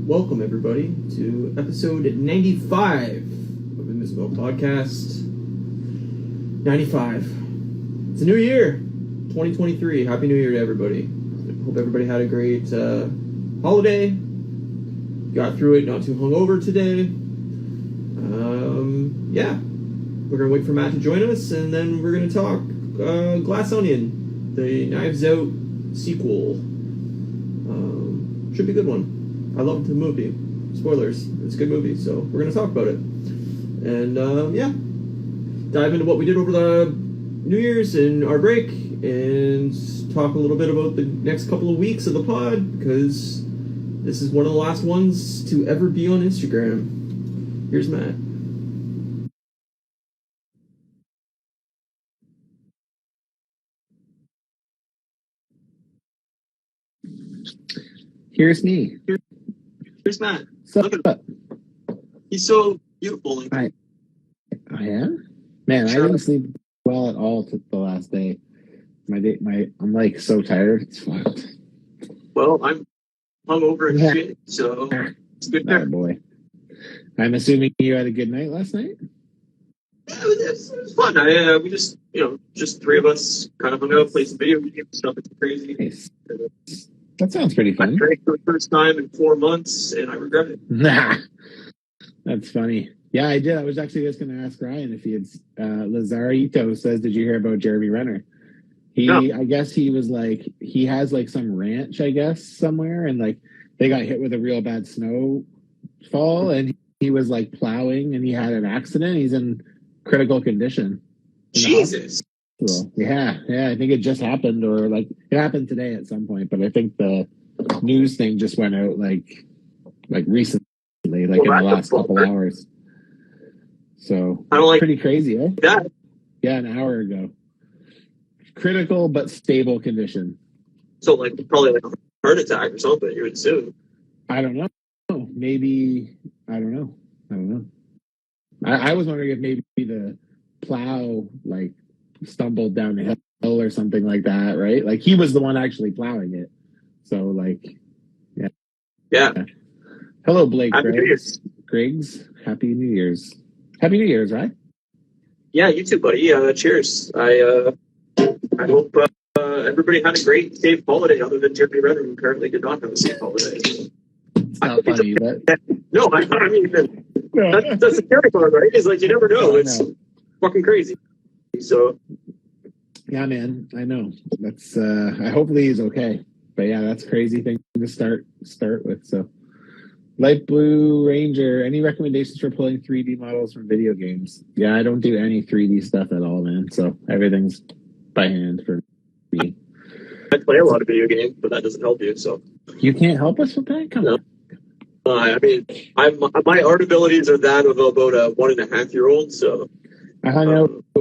welcome everybody to episode 95 of the Misspelled Podcast. 95. It's a new year, 2023. Happy New Year to everybody. Hope everybody had a great holiday. Got through it, not too hungover today. We're gonna wait for Matt to join us, and then we're gonna talk Glass Onion, the Knives Out sequel. Should be a good one. I loved the movie. Spoilers, it's a good movie, so we're gonna talk about it. And dive into what we did over the New Year's and our break, and talk a little bit about the next couple of weeks of the pod, because this is one of the last ones to ever be on Instagram. Here's Matt. Here's me. Here's Matt. Look at he's so beautiful. I am? Man, sure. I didn't sleep well at all the last day. I'm like so tired. It's fucked. Well, I'm hungover and shit, so it's good. Oh boy. I'm assuming you had a good night last night? Yeah, it was fun. We just, just three of us kind of hung out, played some video games, stuff. It's crazy. Nice. That sounds pretty fun. I drank for the first time in 4 months, and I regret it. Nah. That's funny. Yeah, I did. I was actually just going to ask Ryan if he had... Lazarito says, did you hear about Jeremy Renner? No. I guess he was like... He has like some ranch, I guess, somewhere, and like they got hit with a real bad snowfall, and he was like plowing, and he had an accident. He's in critical condition. Jesus. Yeah, I think it just happened, or like it happened today at some point, but I think the news thing just went out like recently, in the last couple hours. So pretty crazy, eh? Yeah, an hour ago. Critical but stable condition. So probably like a heart attack or something, you would assume. I don't know. Maybe I don't know. I was wondering if maybe the plow stumbled down the hill or something like that, right? Like he was the one actually plowing it. So yeah. Hello, Blake Griggs. Happy New Year's. Happy New Year's, right? Yeah, you too, buddy. Cheers. I hope everybody had a great, safe holiday, other than Jeremy Renner, who currently did not have a safe holiday. It's not funny, but... No, I mean, that's the scary part, right? It's like, you never know. It's fucking crazy. So... Yeah, man, I know. That's, hopefully he's okay. But yeah, that's a crazy thing to start with, so... Light Blue Ranger, any recommendations for pulling 3D models from video games? Yeah, I don't do any 3D stuff at all, man. So everything's by hand for me. I play a lot of video games, but that doesn't help you, so... You can't help us with that? Come on. I mean, my art abilities are that of about a 1.5-year-old, so...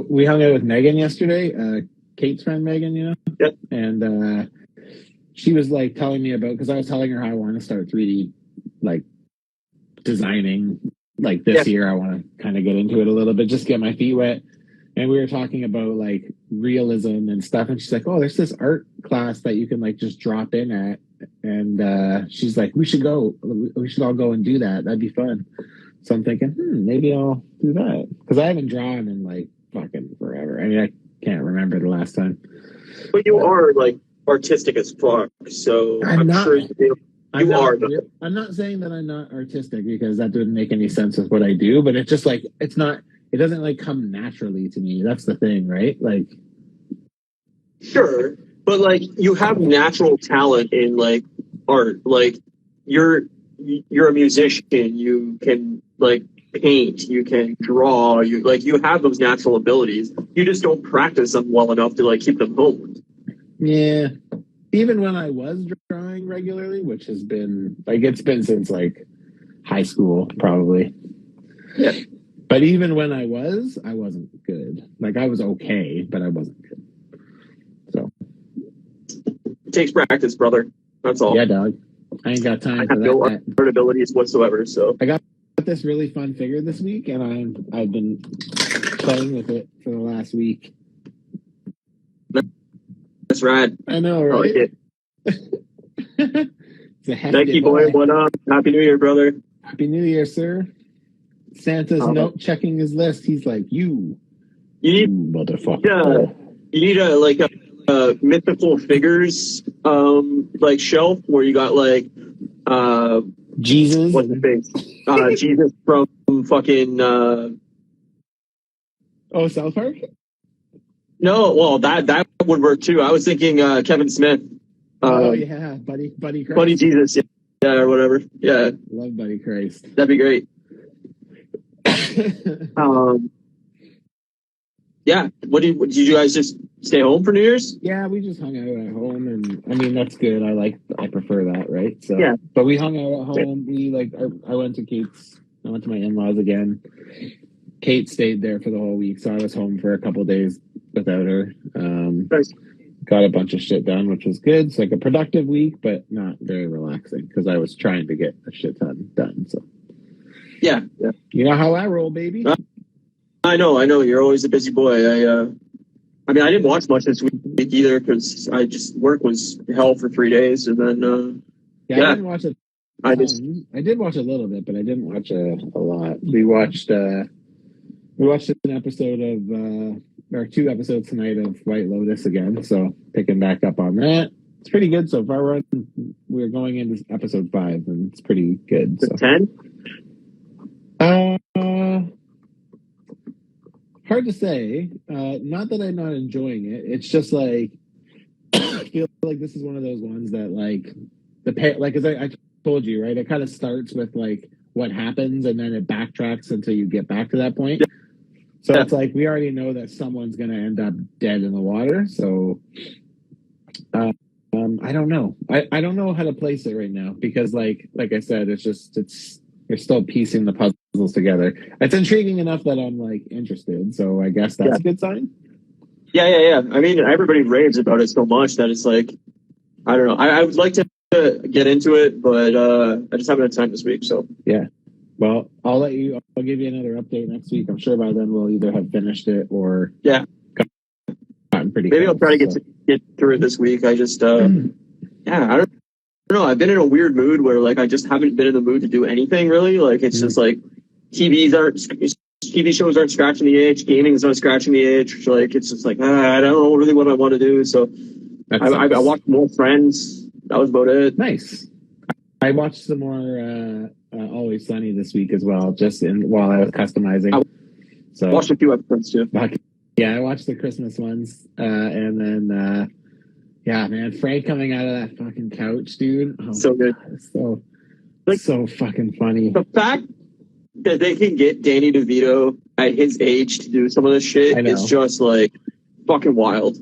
We hung out with Megan yesterday, Kate's friend Megan, Yep. And she was telling me about, because I was telling her how I want to start 3D designing this year. I want to kind of get into it a little bit, just get my feet wet. And we were talking about realism and stuff, and she's like, oh, there's this art class that you can just drop in at, and she's like, we should all go and do that. That'd be fun. So I'm thinking, maybe I'll do that, because I haven't drawn in fucking forever. I mean, I can't remember the last time. But you are artistic as fuck, so I'm sure you are. I'm not saying that I'm not artistic, because that doesn't make any sense with what I do, but it's just it's not, it doesn't come naturally to me. That's the thing, right? Sure, but you have natural talent in art. You're a musician. You can paint. You can draw. You have those natural abilities. You just don't practice them well enough to keep them honed. Yeah. Even when I was drawing regularly, which has been it's been since high school probably. Yeah. But even when I wasn't good. I was okay, but I wasn't good. So it takes practice, brother. That's all. Yeah, dog. I ain't got time for that. I have no art abilities whatsoever. So I got this really fun figure this week, and I've been playing with it for the last week. That's rad. I know, right? I like it. It's a hefty Nike boy, what up? Happy New Year, brother. Happy New Year, sir. Santa's note checking his list. He's like, you motherfucker. You need a mythical figures like shelf where you got like Jesus. What's the face? Jesus from fucking South Park? No, well that would work too. I was thinking Kevin Smith. Yeah, Buddy Christ. Buddy Jesus, yeah, or whatever. Yeah. Love Buddy Christ. That'd be great. Yeah. Did you guys just stay home for New Year's? Yeah, we just hung out at home, and I mean that's good. I prefer that, right? So yeah. But we hung out at home. I went to my in-laws again. Kate stayed there for the whole week, so I was home for a couple of days without her. Nice. Got a bunch of shit done, which was good. It's like a productive week, but not very relaxing because I was trying to get a shit ton done. So yeah. You know how I roll, baby. I know. You're always a busy boy. I mean, I didn't watch much this week either because work was hell for 3 days, and then I didn't watch it. I did watch a little bit, but I didn't watch a lot. We watched an episode of or 2 episodes tonight of White Lotus again, so picking back up on that. It's pretty good so far. We're going into episode 5, and it's pretty good. So. 10? Hard to say. Not that I'm not enjoying it. It's just like I feel like this is one of those ones that as I told you, right? It kind of starts with like what happens, and then it backtracks until you get back to that point. So it's like we already know that someone's going to end up dead in the water. So I don't know. I don't know how to place it right now because like I said, you're still piecing the puzzles together. It's intriguing enough that I'm like interested. So I guess that's a good sign. Yeah. I mean, everybody raves about it so much that it's like, I don't know. I would like to get into it, but I just haven't had time this week. So yeah. Well, I'll give you another update next week. I'm sure by then we'll either have finished it or gotten pretty maybe close, I'll try to get through it this week. I just I don't know. I've been in a weird mood where like I just haven't been in the mood to do anything really. Like it's just like TV shows aren't scratching the itch, gaming is not scratching the itch. Like it's just like I don't know really what I want to do. So I watched more Friends. That was about it. Nice. I watched some more Always Sunny this week as well, just while I was customizing. I watched a few episodes too. Yeah, I watched the Christmas ones, and then man, Frank coming out of that fucking couch, dude. Oh, so good. God, so fucking funny. The fact that they can get Danny DeVito at his age to do some of this shit is just like fucking wild.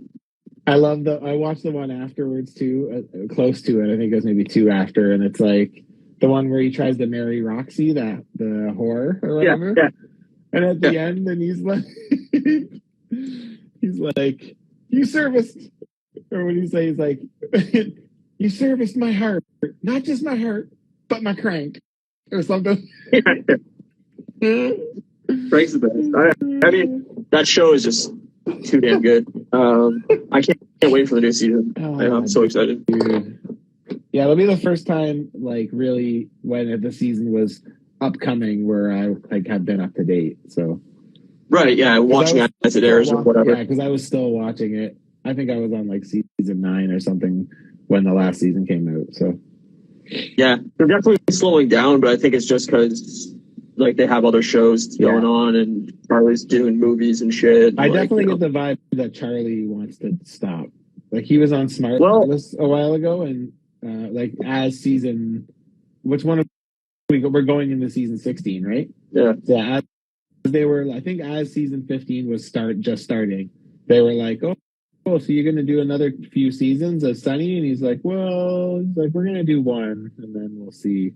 I watched the one afterwards too, close to it. I think it was maybe 2 after, and it's like the one where he tries to marry Roxy, the whore or whatever. Yeah. And at the end, and he's like, you serviced, or what do you say? He's like, you serviced my heart, not just my heart, but my crank, or something. Frank's the best. I mean, that show is just too damn good. I can't wait for the new season. I'm so excited. Dude. Yeah, it'll be the first time, like, really, when the season was upcoming, where I have been up to date. So, right, yeah, watching it as it airs or whatever. Yeah, because I was still watching it. I think I was on like season 9 or something when the last season came out. So, yeah, they're definitely slowing down, but I think it's just because like they have other shows going on, and Charlie's doing movies and shit. I definitely get the vibe that Charlie wants to stop. Like he was on Smartless a while ago, and like as season, which one of we're going into season 16, right? Yeah. Yeah. They were, I think, as season 15 was just starting, they were like, oh, so you're going to do another few seasons of Sunny? And he's like, we're going to do 1, and then we'll see.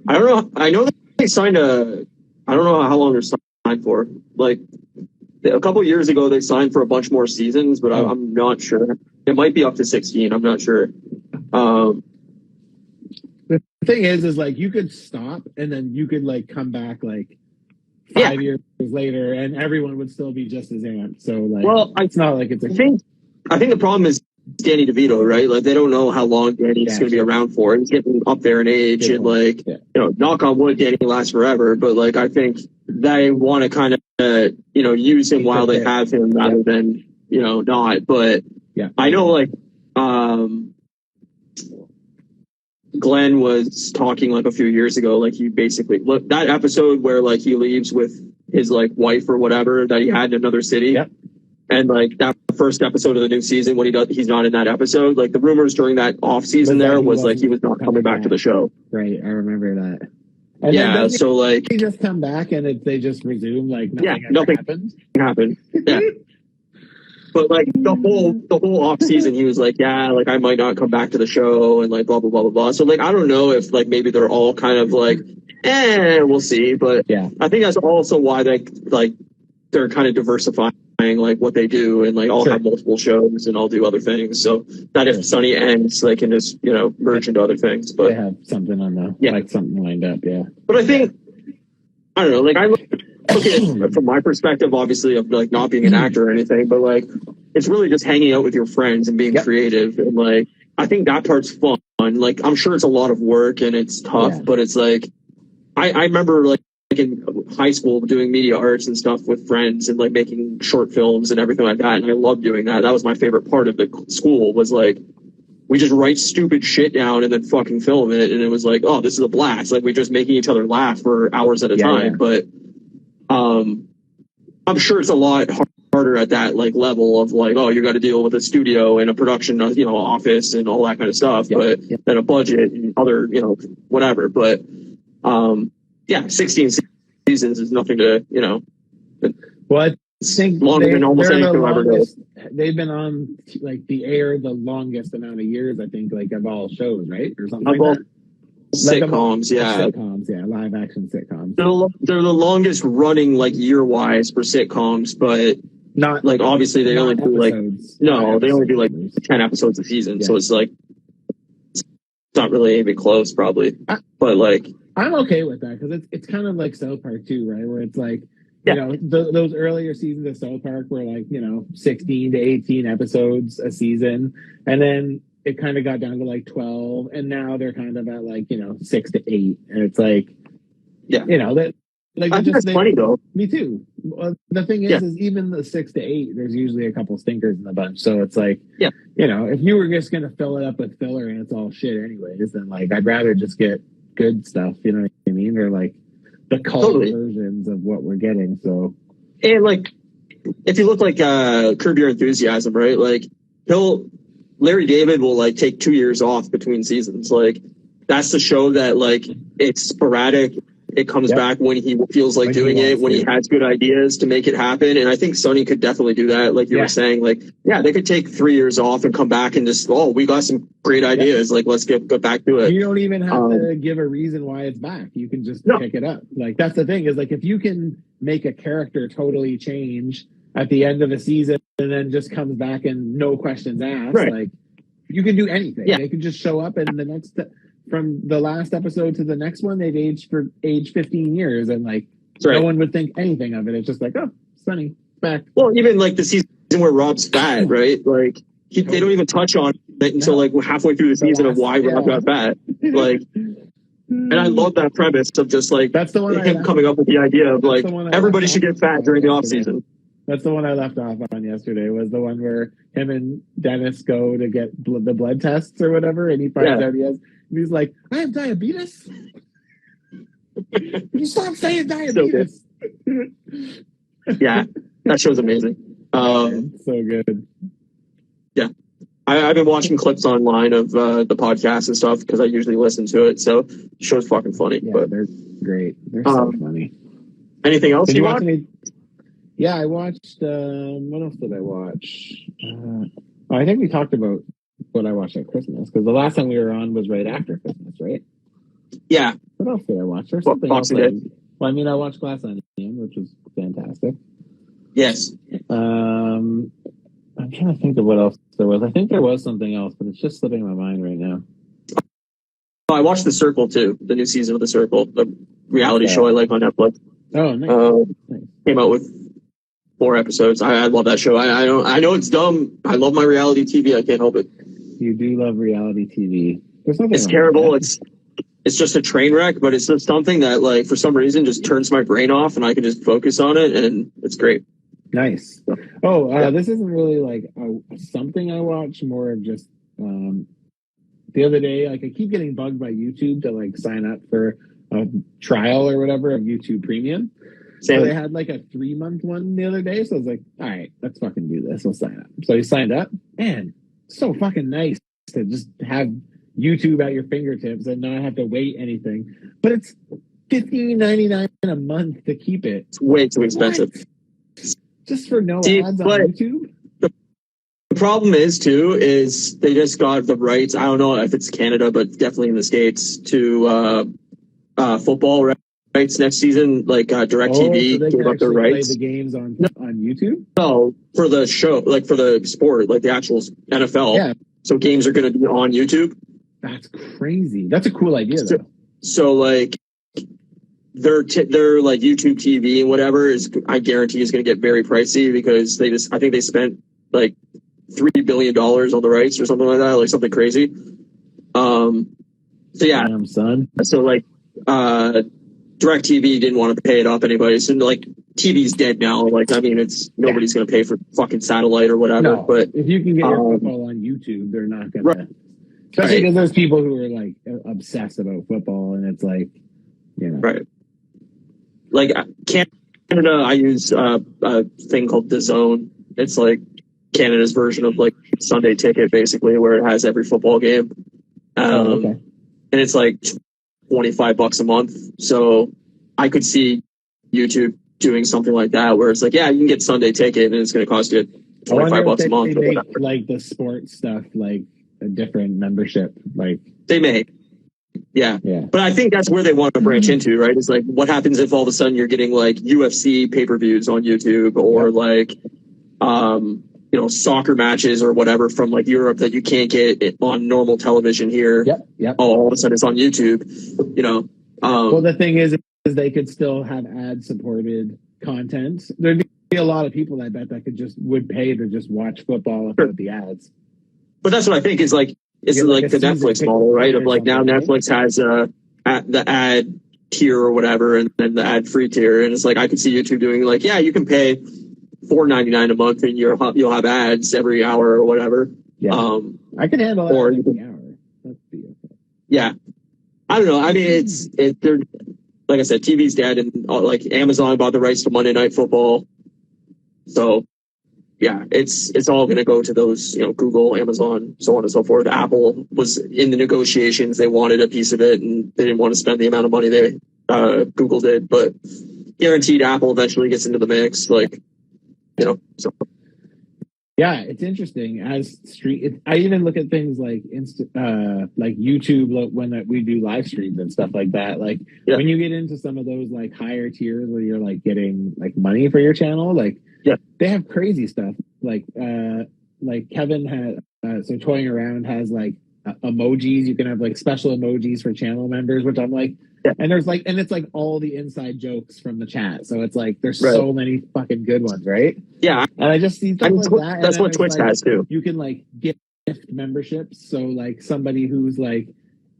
I don't know. I know that they signed I don't know how long they're signed for. Like, a couple of years ago, they signed for a bunch more seasons, but I'm not sure. It might be up to 16. I'm not sure. The thing is like, you could stop, and then you could, like, come back, like, 5 years later, and everyone would still be just as amped. So, like, it's not like it's a... I think the problem is Danny DeVito, right? Like they don't know how long Danny's Yeah, going to be around for. He's getting up there in age, and like Yeah. you know, knock on wood, Danny lasts forever. But like I think they want to kind of you know use him Keep while it they there. have him rather than you know not. But Yeah. I know like Glenn was talking like a few years ago, like he basically look that episode where like he leaves with his like wife or whatever that he had in another city. Yep. And like that first episode of the new season, when he's not in that episode. Like the rumors during that off season there was like he was not coming back to the show. Right, I remember that. And Yeah, then so like they just come back and they just resume like nothing ever happened. happened. Yeah. But like the whole off season, he was like, yeah, like I might not come back to the show and like blah blah blah blah blah. So like I don't know if like maybe they're all kind of like, we'll see. But Yeah. I think that's also why they're kind of diversifying like what they do and like all Sure. have multiple shows and all do other things. So that if Sunny ends, they can just you know merge into other things. They But have something on the like something lined up, yeah. but I think I don't know. Like I look at it from my perspective, obviously of like not being an actor or anything, but like it's really just hanging out with your friends and being Yep. creative. And like I think that part's fun. Like I'm sure it's a lot of work and it's tough, Yeah. but it's like I remember like in high school doing media arts and stuff with friends and like making short films and everything like that. And I loved doing that. That was my favorite part of the school was like we just write stupid shit down and then fucking film it. And it was like, oh, this is a blast. Like we're just making each other laugh for hours at a time. Yeah. But I'm sure it's a lot harder at that like level of like, oh, you got to deal with a studio and a production, you know, office and all that kind of stuff, but then a budget and other, you know, whatever. But 16 seasons is nothing to, you know. Well, I think longer than almost they're the anything ever longest. They've been on like the air the longest amount of years, I think, like of all shows, right, or something like that. Sitcoms, Live action sitcoms. They're the longest running, like year wise for sitcoms, but Not like obviously they only do like they only do like 10 episodes a season, so it's like it's not really even close, probably. But like I'm okay with that because it's kind of like South Park too, right? Where it's like you know those earlier seasons of South Park were like 16 to 18 episodes a season, and then it kind of got down to like 12, and now they're kind of at like 6 to 8, and it's like that. Like I think that's funny though. Me too. Well, the thing is even the 6 to 8, there's usually a couple stinkers in the bunch. So it's like, if you were just gonna fill it up with filler and it's all shit anyways, then like I'd rather just get good stuff. You know what I mean? Or like the cult versions of what we're getting. So and like if you look like Curb Your Enthusiasm, right? Like Larry David will like take 2 years off between seasons. Like that's the show that like it's sporadic. It comes back when he feels like doing it, when he has good ideas to make it happen. And I think Sonny could definitely do that. Like you were saying, like, they could take 3 years off and come back and just, we got some great ideas. Like, let's get back to it. You don't even have to give a reason why it's back. You can just pick it up. Like, that's the thing is like, if you can make a character totally change at the end of a season and then just comes back and no questions asked, like you can do anything. They can just show up and the next from the last episode to the next one, they've aged 15 years, and like no one would think anything of it. It's just like, oh, Sonny back. Well, even like the season where Rob's fat, right? Like they don't even touch on it until like halfway through the season of why Rob got fat. Like, and I love that premise of just like that's the one him coming up with the idea of like everybody should get fat during the off season. That's the one I left off on yesterday. Was the one where him and Dennis go to get the blood tests or whatever, and he finds out he has. And he's like, I have diabetes? You stop saying diabetes. So yeah, that show's amazing. So good. Yeah. I've been watching clips online of the podcast and stuff because I usually listen to it. So the show's fucking funny. Yeah, but they're great. They're so funny. Anything else you watched? Yeah, I watched, what else did I watch? I think we talked about what I watched at Christmas, because the last time we were on was right after Christmas, right? Yeah. What else did I watch? There's something else. I watched Glass Onion, which was fantastic. Yes. I'm trying to think of what else there was. I think there was something else, but it's just slipping my mind right now. Oh, I watched The Circle too, the new season of The Circle, the reality show I like on Netflix. Oh, nice. Came out with more episodes. I love that show. I know it's dumb. I love my reality TV. I can't help it. You do love reality TV. There's nothing It's wrong terrible. with that. It's just a train wreck, but it's just something that, like, for some reason just turns my brain off and I can just focus on it, and it's great. Nice. Oh, this isn't really like something I watch, more of just the other day, like I keep getting bugged by YouTube to like sign up for a trial or whatever of YouTube Premium. So they had like a 3-month one the other day. So I was like, all right, let's fucking do this. We'll sign up. So he signed up. Man, so fucking nice to just have YouTube at your fingertips and not have to wait anything. But it's $15.99 a month to keep it. It's way too expensive. What? Just for no See, ads on but YouTube? the problem is they just got the rights. I don't know if it's Canada, but definitely in the States, to football rights next season. Like DirecTV so they gave can up their actually play rights. the games on YouTube? No, for the show, like for the sport, like the actual NFL. Yeah. So games are going to be on YouTube. That's crazy. That's a cool idea, though. So like their like YouTube TV and whatever I guarantee is going to get very pricey, because I think they spent like $3 billion on the rights or something like that, like something crazy. So yeah, Damn, son. so like DirecTV didn't want to pay it off anybody. So like TV's dead now. Like, I mean, nobody's going to pay for fucking satellite or whatever. No, but if you can get your football on YouTube, they're not going to. Especially because there's people who are like obsessed about football, and it's like, you know. Right. Like Canada, I use a thing called DAZN. It's like Canada's version of like Sunday Ticket, basically, where it has every football game. Okay. And it's like $25 a month. So I could see YouTube doing something like that, where it's like, yeah, you can get Sunday Ticket, and it's going to cost you $25 a month. They make like the sports stuff like a different membership, like they may. Yeah. But I think that's where they want to branch into, right? It's like, what happens if all of a sudden you're getting like UFC pay-per-views on YouTube, or like, soccer matches or whatever from like Europe that you can't get it on normal television here. Yep. All of a sudden it's on YouTube, well, the thing is they could still have ad-supported content. There'd be a lot of people, I bet, that would pay to just watch football without the ads. But that's what I think is like, it's like the Netflix model, right? Of like, now Netflix has the ad tier or whatever, and then the ad free tier. And it's like, I could see YouTube doing like, yeah, you can pay $4.99 a month and you'll have ads every hour or whatever. Yeah. I can handle that every hour. That'd be okay. Yeah. I don't know. I mean, they're, like I said, TV's dead, and like Amazon bought the rights to Monday Night Football. So yeah, it's all going to go to those, Google, Amazon, so on and so forth. Apple was in the negotiations. They wanted a piece of it, and they didn't want to spend the amount of money Google did, but guaranteed Apple eventually gets into the mix. Like, so. Yeah, it's interesting. I even look at things like like YouTube when we do live streams and stuff like that. Like when you get into some of those like higher tiers where you're like getting like money for your channel, like they have crazy stuff. Like Kevin had so Toying Around has like emojis. You can have like special emojis for channel members, which I'm like. And there's like, and it's like all the inside jokes from the chat. So it's like, there's so many fucking good ones, right? Yeah. And I just see stuff like that. That's what Twitch has too. You can like gift memberships. So like somebody who's like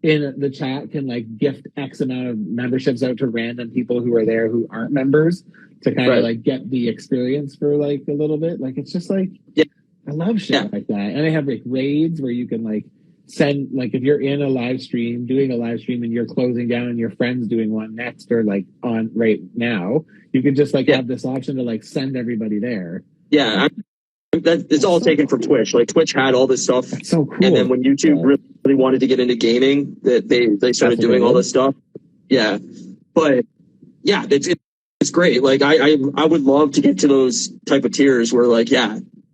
in the chat can like gift X amount of memberships out to random people who are there who aren't members to kind of like get the experience for like a little bit. Like, it's just like, I love shit like that. And they have like raids where you can like send, like if you're in a live stream, doing a live stream and you're closing down and your friend's doing one next or like on right now, you could just like have this option to like send everybody there. Yeah. It's all taken from Twitch. Like Twitch had all this stuff. That's so cool. And then when YouTube really wanted to get into gaming, that they started doing all this stuff. Yeah. But yeah, it's great. Like I would love to get to those type of tiers where like,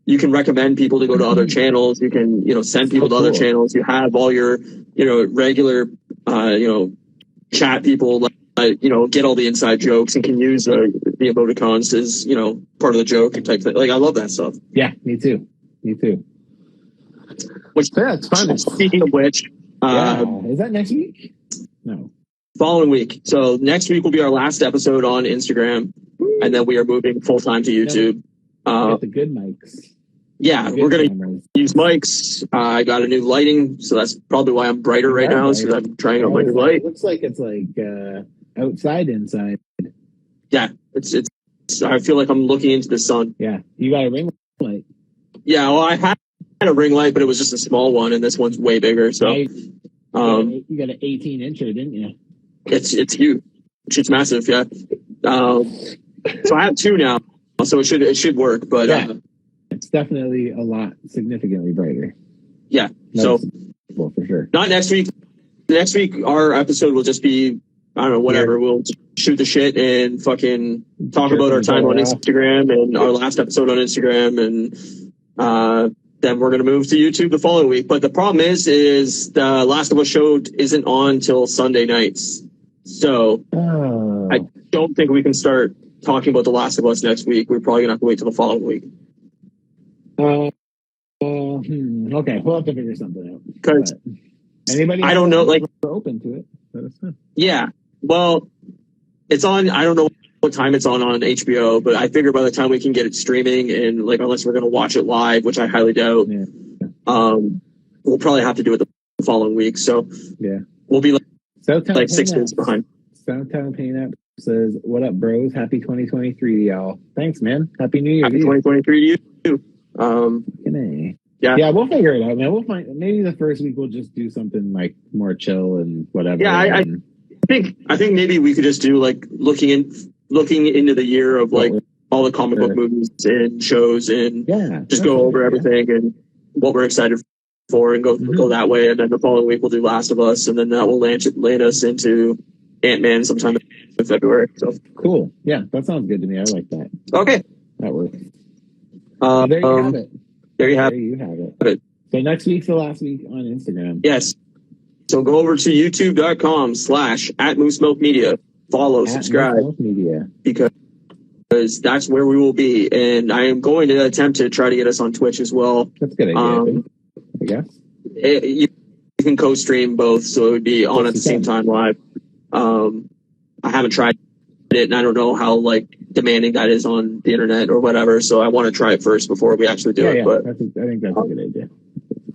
you can recommend people to go to other channels. You can, send people to other channels. You have all your, regular, chat people, get all the inside jokes and can use the emoticons as, part of the joke type thing. Like, I love that stuff. Yeah, me too. Which, it's fun. Speaking of which, is that next week? No. Following week. So next week will be our last episode on Instagram, and then we are moving full time to YouTube. Get the good mics. Yeah, Good we're gonna cameras. use mics. I got a new lighting, so that's probably why I'm brighter right now. Is because I'm trying out my new light. It looks like it's like outside, inside. Yeah, it's. I feel like I'm looking into the sun. Yeah, you got a ring light. Yeah, well, I had a ring light, but it was just a small one, and this one's way bigger. So, You got an 18-incher, didn't you? it's huge. It's massive. Yeah. So I have two now, so it should work. But yeah. It's definitely a lot significantly brighter. Yeah. So, well, for sure. Not next week. Next week, our episode will just be, I don't know, whatever. We'll shoot the shit and fucking talk about our time on Instagram and our last episode on Instagram. And then we're going to move to YouTube the following week. But the problem is the Last of Us show isn't on till Sunday nights. So I don't think we can start talking about The Last of Us next week. We're probably going to have to wait till the following week. Okay, we'll have to figure something out. Because anybody, I don't know, like, we're open to it. Let us know. Yeah, well, it's on. I don't know what time it's on HBO, but I figure by the time we can get it streaming and like, unless we're gonna watch it live, which I highly doubt, we'll probably have to do it the following week. So yeah, we'll be like Southtown 6 days behind. Southtown Paint App says, "What up, bros? Happy 2023 to y'all. Thanks, man. Happy New Year. Happy 2023 to you." Yeah, we'll figure it out, man. We'll find, maybe the first week we'll just do something like more chill and whatever. Yeah, I think maybe we could just do like looking into the year of like all the comic book movies and shows and just go over everything and what we're excited for and go that way. And then the following week we'll do Last of Us, and then that will land us into Ant-Man sometime in February. So cool. Yeah, that sounds good to me. I like that. Okay, that works. There you have it. There you have it. So next week's the last week on Instagram. Yes. So go over to youtube.com/@moosemilkmedia. Follow, subscribe. Media. Because that's where we will be. And I am going to attempt to try to get us on Twitch as well. That's a good idea, I guess. You can co-stream both, so it would be on at the same time live. I haven't tried it, and I don't know how like demanding that is on the internet or whatever. So I want to try it first before we actually do it. Yeah, but I think that's a good idea.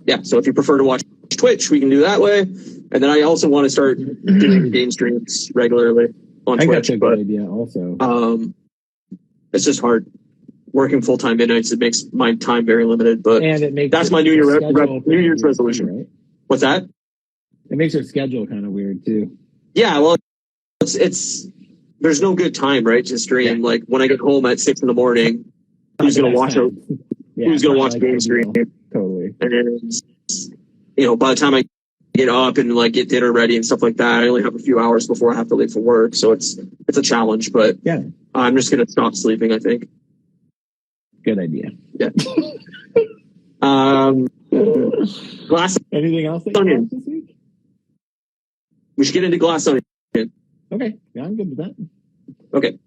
Yeah. So if you prefer to watch Twitch, we can do that way. And then I also want to start doing game streams regularly on Twitch. That's a good idea also. It's just hard. Working full-time midnights, it makes my time very limited, but and it makes that's my New Year's resolution. Right? What's that? It makes your schedule kind of weird too. Yeah, well, it's there's no good time, right, to stream. Like when I get home at 6 a.m, who's going to watch who's going to watch game stream? Totally. And by the time I get up and like get dinner ready and stuff like that, I only have a few hours before I have to leave for work, so it's a challenge. But yeah, I'm just going to stop sleeping, I think. Good idea. Yeah. Glass. Anything else that you watched this week? We should get into Glass Onion. Okay. Yeah, I'm good with that. Okay.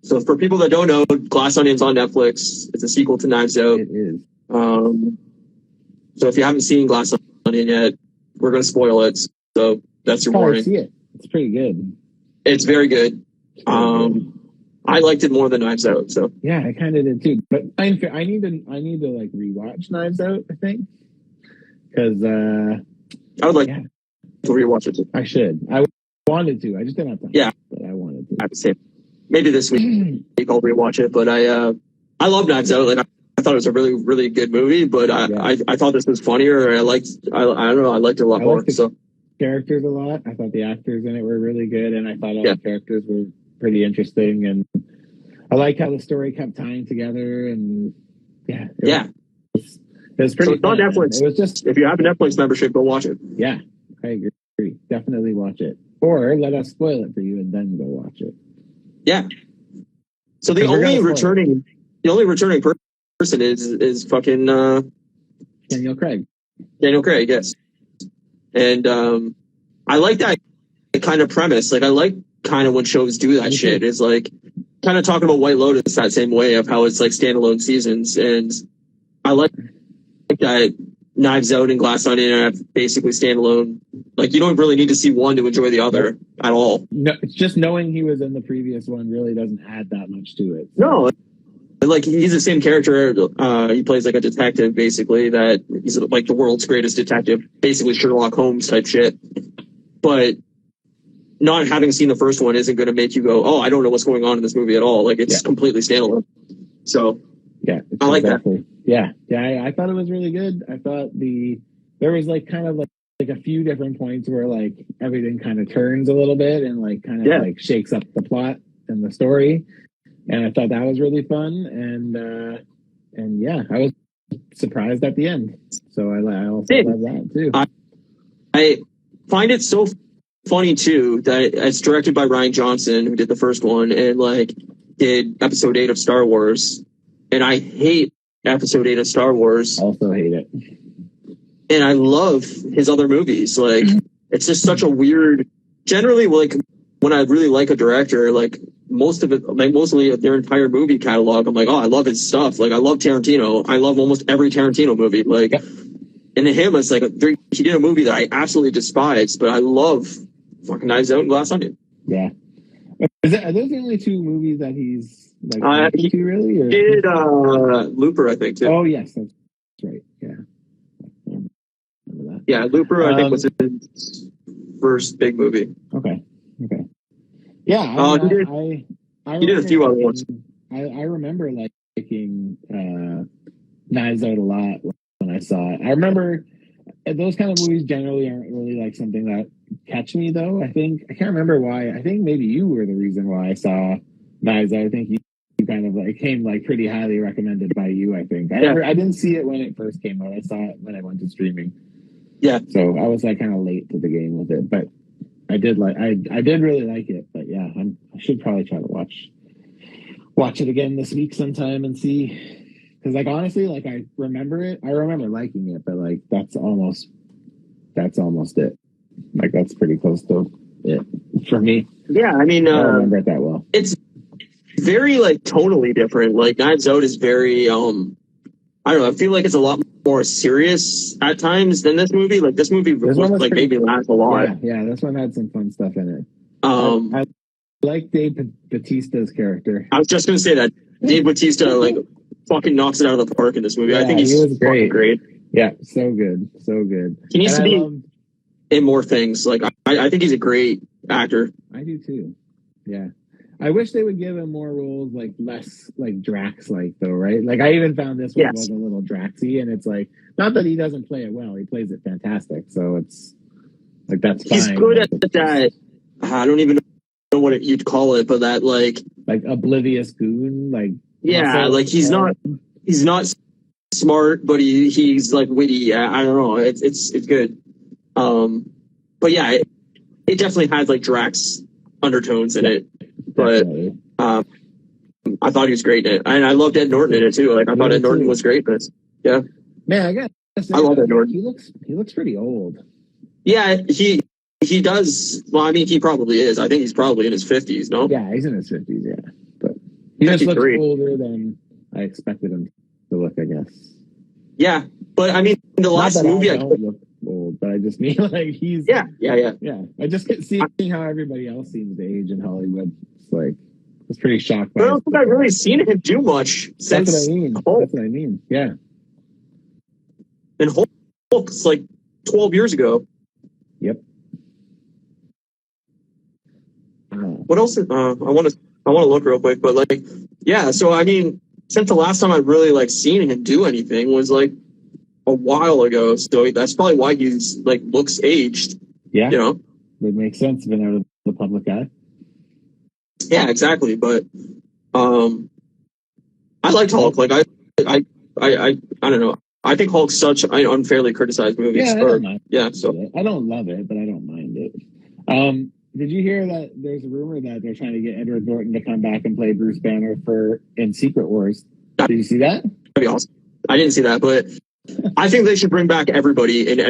So for people that don't know, Glass Onion's on Netflix. It's a sequel to Knives Out. It is. So if you haven't seen Glass Onion yet, we're going to spoil it. So that's your warning. I see it. It's pretty good. It's very good. I liked it more than Knives Out. So yeah, I kind of did too. But I need to like rewatch Knives Out, I think, because I would like to rewatch it too. I should. I wanted to. I just didn't have time. Yeah, but I wanted to. I have to say, maybe this week I'll rewatch it. But I love Knives Out. Like I thought it was a really, really good movie. But I thought this was funnier. I don't know. I liked it a lot more. So characters a lot. I thought the actors in it were really good, and I thought all the characters were pretty interesting, and I like how the story kept tying together. And it was pretty. So it's on Netflix. It was just, if you have a Netflix membership, go watch it. Yeah, I agree. Definitely watch it, or let us spoil it for you and then go watch it. Yeah. So the only returning person is fucking Daniel Craig. Daniel Craig, yes. And I like that kind of premise. Like I like kind of when shows do that shit. It's like kind of talking about White Lotus that same way of how it's like standalone seasons. And I like that Knives Out and Glass Onion are basically standalone. Like you don't really need to see one to enjoy the other at all. No, it's just knowing he was in the previous one really doesn't add that much to it. No, like he's the same character. He plays like a detective, basically. That he's like the world's greatest detective, basically Sherlock Holmes type shit. But not having seen the first one isn't going to make you go, "Oh, I don't know what's going on in this movie at all." Like it's completely standalone. So yeah, I like that. Yeah, I thought it was really good. I thought there was like kind of like a few different points where like everything kind of turns a little bit and like kind of like shakes up the plot and the story. And I thought that was really fun, and yeah, I was surprised at the end. So I also love that too. I find it so funny too that it's directed by Rian Johnson, who did the first one and like did Episode 8 of Star Wars, and I hate Episode 8 of Star Wars. Also hate it, and I love his other movies. Like it's just such a weird. Generally, like when I really like a director, like. Most of it, like mostly their entire movie catalog, I'm like, oh, I love his stuff. Like, I love Tarantino. I love almost every Tarantino movie. Like, and to him, it's like he did a movie that I absolutely despise, but I love fucking Knives Out and Glass Onion. Yeah, are those the only two movies that he's like he really? Or? Did Looper, I think too. Oh yes, that's right. Yeah, Looper, I think was his first big movie. Okay. Yeah, he did a few other ones. I remember liking Knives Out a lot when I saw it. I remember those kind of movies generally aren't really like something that catch me though. I can't remember why. I think maybe you were the reason why I saw Knives Out. I think you kind of like came like pretty highly recommended by you. I think I didn't see it when it first came out. I saw it when I went to streaming. Yeah, so I was like kind of late to the game with it, but. I did really like it, but yeah, I should probably try to watch it again this week sometime and see, because like honestly, like I remember liking it, but like that's almost it. Like that's pretty close to it for me. Yeah, I mean, I don't remember it that well. It's very like tonally different. Like Knives Out is very I don't know. I feel like it's a lot more serious at times than this movie. Like this movie was like made me laugh a lot. Yeah, this one had some fun stuff in it. I like Dave Bautista's character. I was just gonna say that Dave Bautista like fucking knocks it out of the park in this movie. Yeah, I think he was great. Yeah, so good. He needs to be in more things. Like I think he's a great actor. I do too. Yeah. I wish they would give him more roles, like less like Drax-like though, right? Like I even found this one was a little Draxy, and it's like not that he doesn't play it well; he plays it fantastic. So it's like that's fine. He's good at that. I don't even know what you'd call it, but that like oblivious goon, like like he's not smart, but he's like witty. I don't know. It's good. But yeah, it definitely has like Drax undertones in it. But I thought he was great in it, and I loved Ed Norton in it too. Like I thought Ed Norton was great in it. Yeah, man, I guess I love Ed Norton. He looks pretty old. Yeah, he does. Well, I mean, he probably is. I think he's probably in his 50s. No, yeah, he's in his 50s. Yeah, but he just looks older than I expected him to look. I guess. Yeah, but I mean, the last movie I don't look old, but I just mean like he's yeah. I just get seeing how everybody else seems to age in Hollywood. It's like it's pretty shocked. I don't think I've really seen him do much since. That's what I mean. Yeah. And Hulk's like 12 years ago. Yep. What else? I want to look real quick, but like, yeah. So I mean, since the last time I really like seen him do anything was like a while ago. So that's probably why he's like looks aged. Yeah. You know, it makes sense being out of the public eye. Yeah, exactly. But I liked Hulk. Like I don't know. I think Hulk's such an unfairly criticized movie. Yeah, so I don't love it, but I don't mind it. Did you hear that there's a rumor that they're trying to get Edward Norton to come back and play Bruce Banner in Secret Wars? Did you see that? That'd be awesome. I didn't see that, but I think they should bring back everybody in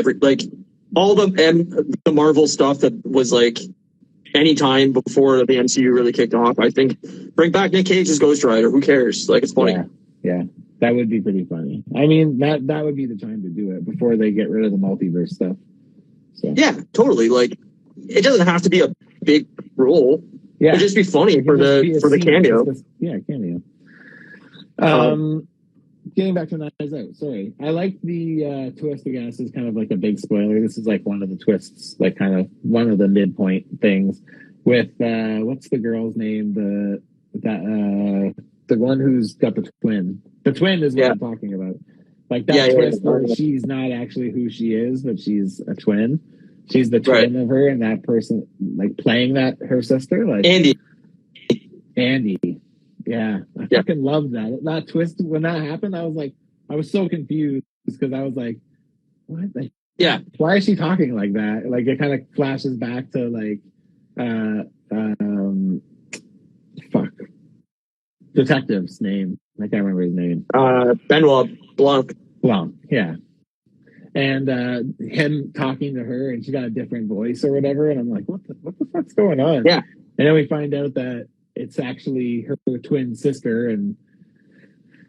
all the Marvel stuff that was like any time before the MCU really kicked off. I think bring back Nick Cage as Ghost Rider. Who cares? Like it's funny. Yeah. That would be pretty funny. I mean, that would be the time to do it before they get rid of the multiverse stuff. So. Yeah, totally. Like, it doesn't have to be a big role. Yeah, it'd just be funny for the cameo. Cameo. Getting back to Knives Out, sorry. I like the twist again. This is kind of like a big spoiler. This is like one of the twists, like kind of one of the midpoint things with what's the girl's name? The one who's got the twin. The twin is what I'm talking about. Like that twist where she's not actually who she is, but she's a twin. She's the twin of her, and that person like playing that her sister, like Andy. Yeah, I fucking loved that. That twist when that happened, I was so confused because I was like, what? Like, why is she talking like that? Like it kind of flashes back to like, detective's name. I can't remember his name. Benoit Blanc. Blanc, yeah. And him talking to her, and she got a different voice or whatever, and I'm like, what the fuck's going on? Yeah. And then we find out that it's actually her twin sister, and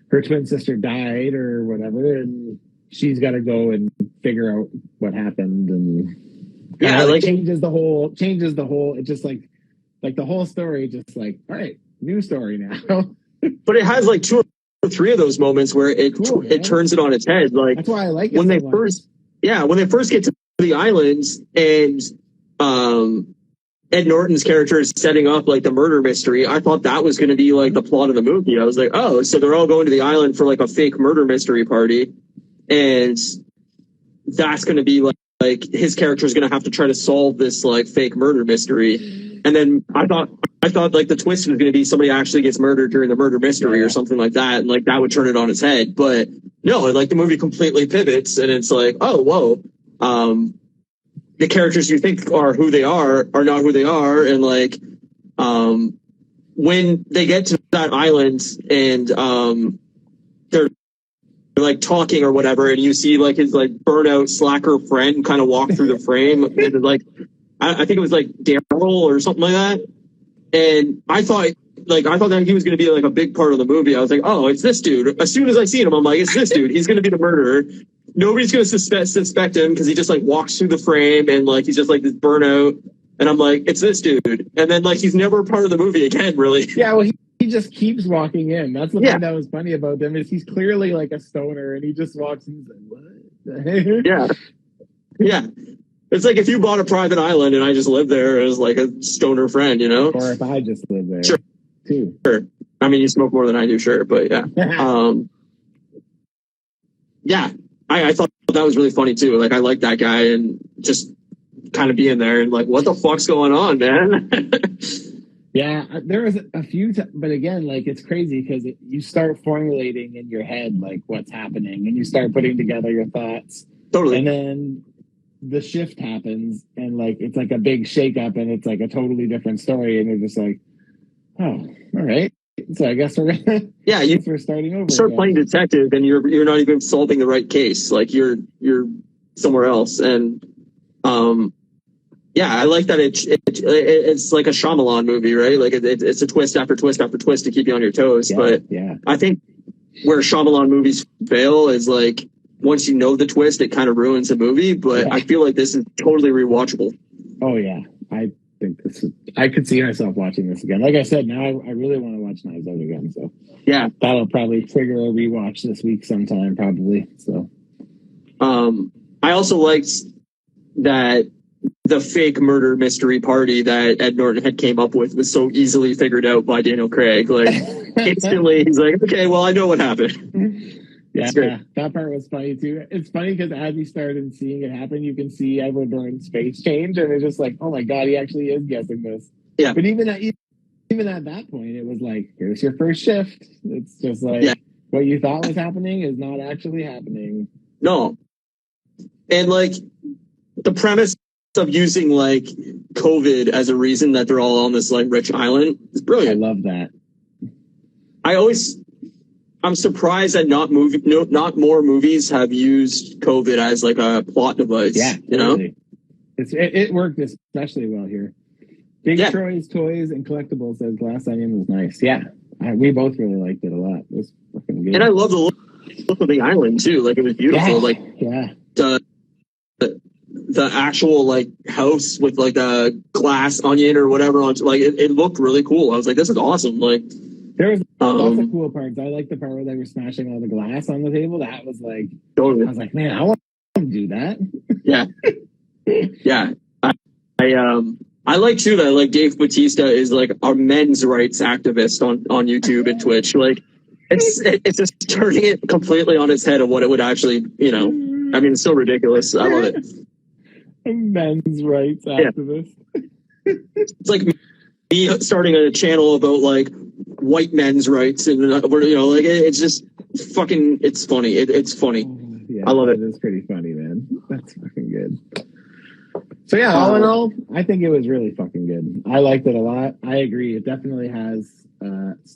her twin sister died or whatever, and she's got to go and figure out what happened, and changes the whole. It just like the whole story, just like, all right, new story now. But it has like 2 or 3 of those moments where it turns it on its head. Like that's why I like it when so they much. when they first get to the islands and Ed Norton's character is setting up like the murder mystery. I thought that was going to be like the plot of the movie. I was like, oh, so they're all going to the island for like a fake murder mystery party, and that's going to be like his character is going to have to try to solve this like fake murder mystery. And then I thought like the twist was going to be somebody actually gets murdered during the murder mystery or something like that, and like that would turn it on its head. But no, like the movie completely pivots, and it's like, oh, whoa. The characters you think are who they are not who they are. And like, when they get to that island and, they're like talking or whatever, and you see like his like burnout slacker friend kind of walk through the frame, and like, I think it was like Daryl or something like that. And I thought that he was going to be like a big part of the movie. I was like, oh, it's this dude. As soon as I seen him, I'm like, it's this dude. He's going to be the murderer. Nobody's going to suspect him because he just like walks through the frame and like he's just like this burnout. And I'm like, it's this dude. And then like he's never part of the movie again, really. Yeah, well, he just keeps walking in. That's the thing that was funny about him is he's clearly like a stoner, and he just walks in and he's like, what? Yeah. It's like if you bought a private island and I just lived there as like a stoner friend, you know? Or if I just lived there. Sure. Too. Sure. I mean, you smoke more than I do, sure, but yeah. I thought that was really funny too. Like I like that guy and just kind of being there and like, what the fuck's going on, man? Yeah, there was a few, but again, like it's crazy because you start formulating in your head like what's happening, and you start putting together your thoughts. Totally. And then the shift happens, and like it's like a big shakeup, and it's like a totally different story, and you're just like, oh, all right. So I guess we're we're starting over. Start playing detective, and you're not even solving the right case. Like you're somewhere else, and I like that it's like a Shyamalan movie, right? Like it's a twist after twist after twist to keep you on your toes. I think where Shyamalan movies fail is like once you know the twist, it kind of ruins the movie. But I feel like this is totally rewatchable. Oh yeah, I think I could see myself watching this again. Like I said, now I really want to watch Knives Out again. So yeah, that'll probably trigger a rewatch this week sometime, probably. So, I also liked that the fake murder mystery party that Ed Norton had came up with was so easily figured out by Daniel Craig. Like instantly, he's like, okay, well, I know what happened. Yeah, that part was funny too. It's funny because as we started seeing it happen, you can see Edward Norton's face change, and it's just like, oh my god, he actually is guessing this. Yeah. But even at that point, it was like, here's your first shift. It's just like what you thought was happening is not actually happening. No. And like the premise of using like COVID as a reason that they're all on this like rich island is brilliant. I love that. I'm surprised that not more movies have used COVID as like a plot device. Yeah, you know, it worked especially well here. Big Troy's Toys and Collectibles says Glass Onion was nice. Yeah, we both really liked it a lot. It was fucking good. And I love the look of the island too. Like it was beautiful. The actual like house with like a glass onion or whatever on, like it looked really cool. I was like, this is awesome. Like There was lots of Um, cool parts. I like the part where they were smashing all the glass on the table. That was like, I totally. was like, man, I want to do that. Yeah. Yeah. I like too that like Dave Bautista is like a men's rights activist on YouTube and Twitch. Like it's just turning it completely on its head of what it would actually, you know. I mean, it's so ridiculous. I love it. A men's rights activist. It's like me starting a channel about like white men's rights and you know, like it's just fucking. It's funny. It's funny. Yeah, I love it. It's pretty funny, man. That's fucking good. So yeah, all in all, I think it was really fucking good. I liked it a lot. I agree. It definitely has.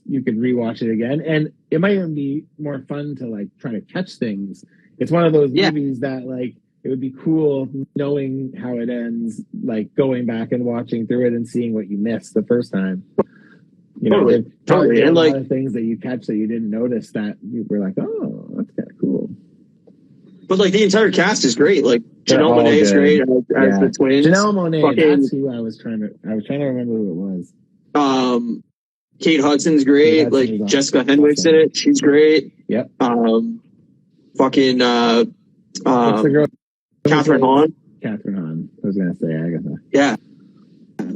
You could rewatch it again, and it might even be more fun to like try to catch things. It's one of those movies that like it would be cool knowing how it ends, like going back and watching through it and seeing what you missed the first time. You know, totally. And a like lot of things that you catch that you didn't notice that you were like, oh, that's kind of cool. But like the entire cast is great. Like They're Janelle all Monáe is good. great as the twins. Janelle Monáe, Fucking- that's who I was trying to remember who it was. Kate Hudson's great. Kate Hudson like is awesome. Jessica Henwick's in it. She's great. Yep. Fucking What's the girl? Catherine Hahn. Catherine Hahn. I was gonna say Agatha. Yeah,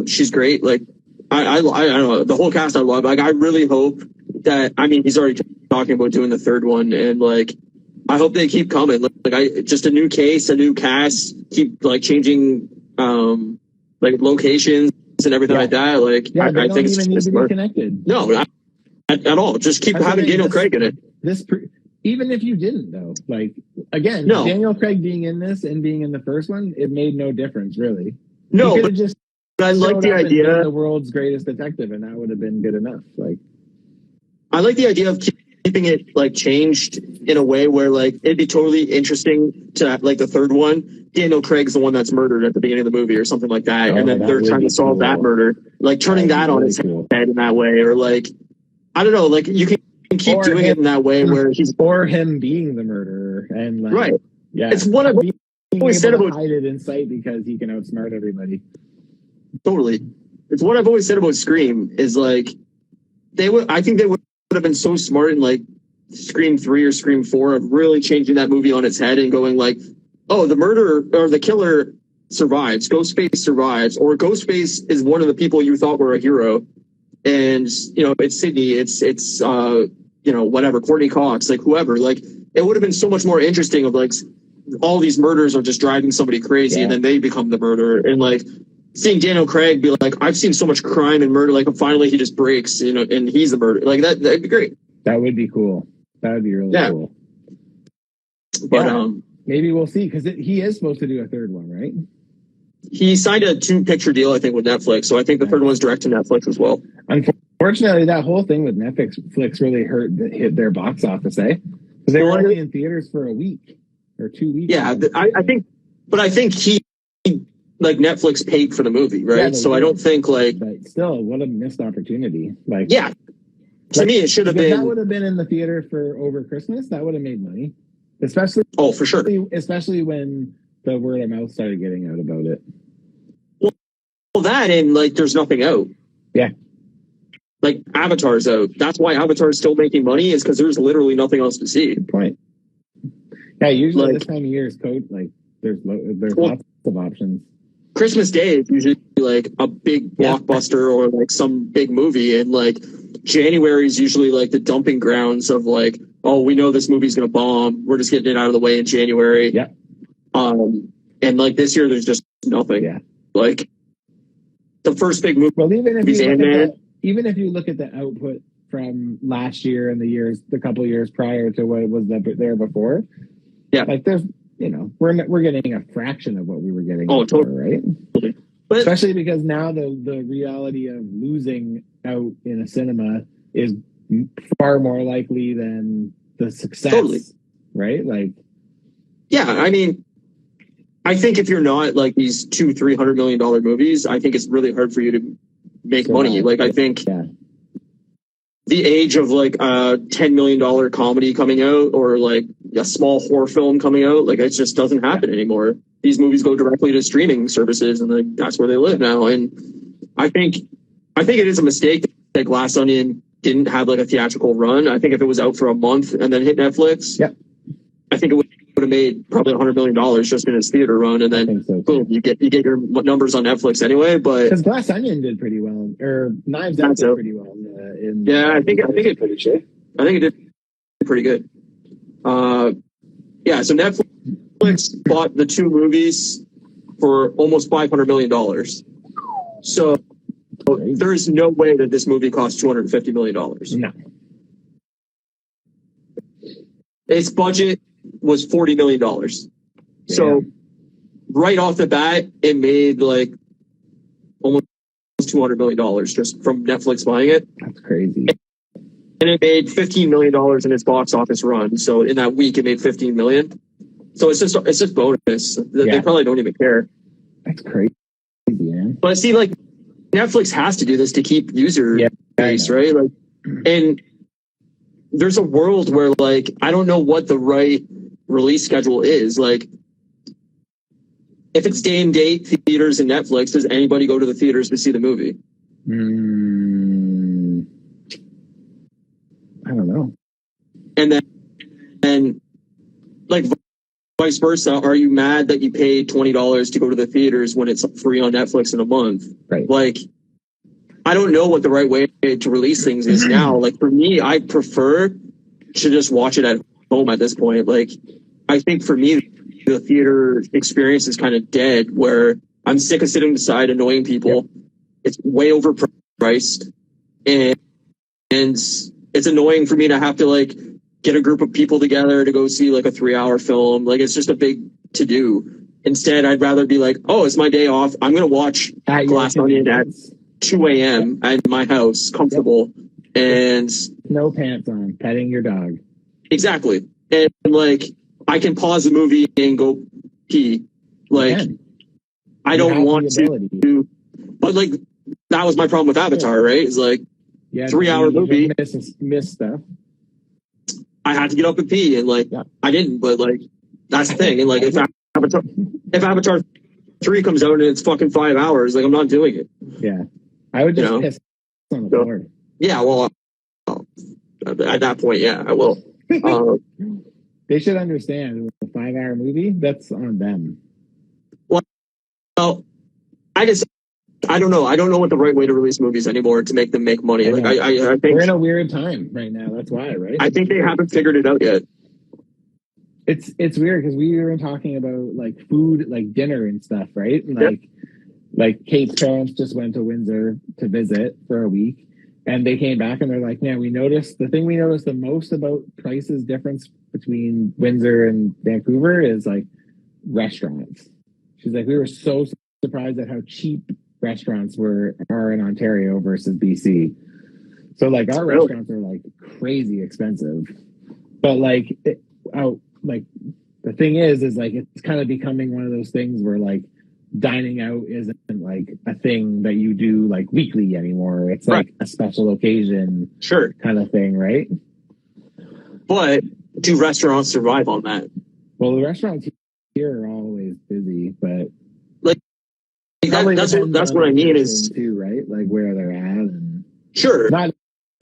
she's great. Like I don't know, the whole cast I love. Like I really hope that, I mean, he's already talking about doing the third one, and like I hope they keep coming. Like I just a new case, a new cast, keep like changing like locations and everything like that. Like Yeah, they I don't think it's even need just to be connected. no, not at all. Just keep That's the having thing, Daniel Craig in it. Even if you didn't, though, like again, No. Daniel Craig being in this and being in the first one, it made no difference really. No, he could but have just I like showed the up and been idea. the world's greatest detective, and that would have been good enough. Like, I like the idea of keeping it like changed in a way where like it'd be totally interesting to have, like the third one, Daniel Craig's the one that's murdered at the beginning of the movie or something like that, and then that they're would trying be to solve cool. that murder, like turning that on really its cool. head in that way, or like I don't know, like you can keep Or doing it in that way where he's or him being the murderer, and like, right. yeah, It's what I've being always said able to about hide it in sight because he can outsmart everybody. totally. It's what I've always said about Scream is like I think they would have been so smart in like Scream 3 or Scream 4 of really changing that movie on its head and going like, oh, the murderer or the killer survives, Ghostface survives, or Ghostface is one of the people you thought were a hero, and you know it's Sydney, it's you know, whatever, Courtney Cox, like whoever. Like it would have been so much more interesting of like all these murders are just driving somebody crazy, and then they become the murderer, and like seeing Daniel Craig be like, I've seen so much crime and murder, like finally he just breaks, you know, and he's the murderer. Like that'd be great. That would be cool. That would be really cool. But maybe we'll see, because he is supposed to do a third one, right? he signed a 2-picture deal, I think, with Netflix. So I think the third one's direct to Netflix as well. Unfortunately, that whole thing with Netflix really hit their box office, eh? Because they were only in theaters for a week or 2 weeks. Yeah, I think he like Netflix paid for the movie, right? Yeah, so I don't think like, but still, what a missed opportunity! Like, yeah, to me it should have been. That would have been in the theater for over Christmas. That would have made money, especially for sure. Especially when the word of mouth started getting out about it. Well, that and like, there's nothing out. Yeah. Like Avatar's out. That's why Avatar's still making money, is because there's literally nothing else to see. Good point. Yeah, usually like, this time of year is like there's lots of options. Christmas Day is usually like a big blockbuster or like some big movie, and like January is usually like the dumping grounds of like, oh, we know this movie's gonna bomb. We're just getting it out of the way in January. Yeah. And like this year, there's just nothing. Yeah. Like the first big movie. Well, even if you look at the output from last year and the couple of years prior to what was there before, like there's, you know, we're getting a fraction of what we were getting. Oh, before, totally. Right? But especially because now the reality of losing out in a cinema is far more likely than the success. Totally. Right? Like, yeah, I mean, I think if you're not like these $200-300 million movies, I think it's really hard for you to make money. Like, I think the age of like a $10 million comedy coming out, or like a small horror film coming out, like it just doesn't happen anymore. These movies go directly to streaming services, and like that's where they live now. And I think it is a mistake that Glass Onion didn't have like a theatrical run. I think if it was out for a month and then hit Netflix, Yep. I think it would have made probably $100 million just in its theater run, and then so, boom, you get your numbers on Netflix anyway. But because Glass Onion did pretty well, or Knives Out did pretty well. I think it did pretty good. So Netflix bought the two movies for almost $500 million. So there's no way that this movie cost $250 million. No. Its budget was $40 million. So right off the bat, it made like almost $200 million just from Netflix buying it. That's crazy. And it made $15 million in its box office run. So in that week, it made $15 million. So it's just bonus. They probably don't even care. That's crazy, man. But see, like Netflix has to do this to keep user base, right? Like, and there's a world where like I don't know what the right release schedule is. Like, if it's day and date theaters and Netflix, does anybody go to the theaters to see the movie? I don't know. And like vice versa, are you mad that you paid $20 to go to the theaters when it's free on Netflix in a month? Right. Like, I don't know what the right way to release things is now. Like for me, I prefer to just watch it at home at this point. Like, I think for me, the theater experience is kind of dead, where I'm sick of sitting beside annoying people. Yep. It's way overpriced, and it's annoying for me to have to like get a group of people together to go see like a 3-hour film. Like, it's just a big to do. Instead, I'd rather be like, oh, it's my day off. I'm going to watch Glass Onion at 2 a.m. at my house, comfortable, and no pants on, petting your dog. Exactly. And like, I can pause the movie and go pee. Like, I don't want to, but like, that was my problem with Avatar, right? It's like 3-hour movie. Miss stuff. I had to get up and pee, and like, I didn't, but like, that's the thing. And like, if Avatar 3 comes out and it's fucking 5 hours, like, I'm not doing it. Yeah. I would just piss on the floor. Yeah, well, at that point, yeah, I will. They should understand the 5-hour movie, that's on them. Well, I don't know. I don't know what the right way to release movies anymore to make them make money. Like, I think we're in a weird time right now. That's why, right? I think they haven't figured it out yet. It's weird because we were talking about like food, like dinner and stuff, right? And like Kate's parents just went to Windsor to visit for a week, and they came back and they're like, "Yeah, the thing we noticed the most about prices difference between Windsor and Vancouver is like restaurants." She's like, "We were so surprised at how cheap restaurants are in Ontario versus BC. So like our restaurants are like crazy expensive, but like the thing is like it's kind of becoming one of those things where like dining out isn't like a thing that you do like weekly anymore. It's like a special occasion, kind of thing, right? But do restaurants survive on that? Well, the restaurants here are always busy, but like that's what I mean is too, right? Like where they're at, and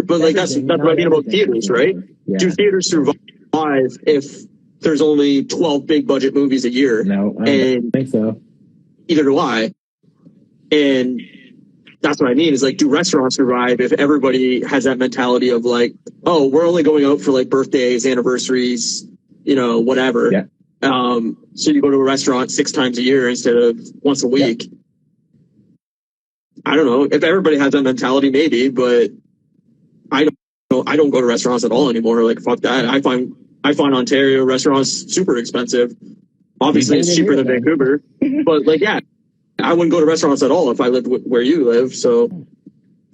but like that's what I mean about theaters, right? Yeah. Do theaters survive if there's only 12 big budget movies a year? No, I don't think so. Either do I. And that's what I mean is like, do restaurants survive if everybody has that mentality of like, oh, we're only going out for like birthdays, anniversaries, whatever. Yeah. So you go to a restaurant 6 times a year instead of once a week. Yeah. I don't know if everybody has that mentality, maybe, but I don't go to restaurants at all anymore. Like, fuck that. I find Ontario restaurants super expensive. Obviously, it's cheaper than Vancouver, but like, yeah, I wouldn't go to restaurants at all if I lived where you live. So,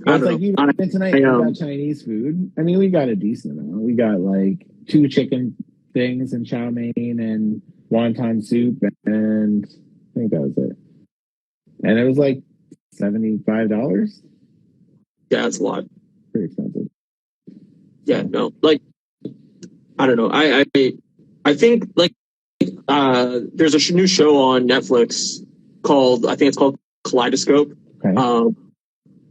I don't know. Tonight we got Chinese food. I mean, we got a decent amount. We got like 2 chicken things and chow mein and wonton soup, and I think that was it. And it was like $75. Yeah, it's a lot. Pretty expensive. Yeah, no, like, I don't know. I think like there's a new show on Netflix called Kaleidoscope. Okay.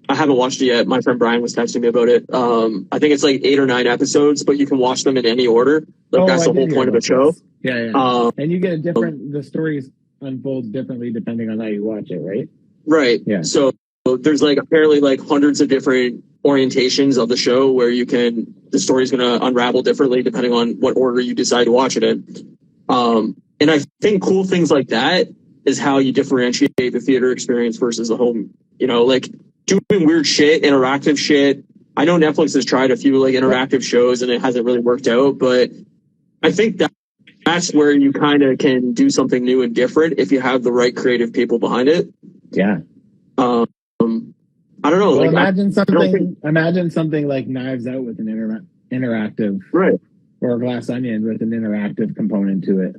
I haven't watched it yet. My friend Brian was texting me about it. I think it's like 8 or 9 episodes, but you can watch them in any order. Like that's the whole point of the show. Yeah. And you get a different. The stories unfold differently depending on how you watch it, right? Right. Yeah. So there's like apparently like hundreds of different orientations of the show where the story's going to unravel differently depending on what order you decide to watch it in. And I think cool things like that is how you differentiate the theater experience versus the home, like doing weird shit, interactive shit. I know Netflix has tried a few like interactive shows and it hasn't really worked out, but I think that's where you kind of can do something new and different if you have the right creative people behind it. Yeah. I don't know. Well, like, imagine something like Knives Out with an interactive, right? Or Glass Onion with an interactive component to it.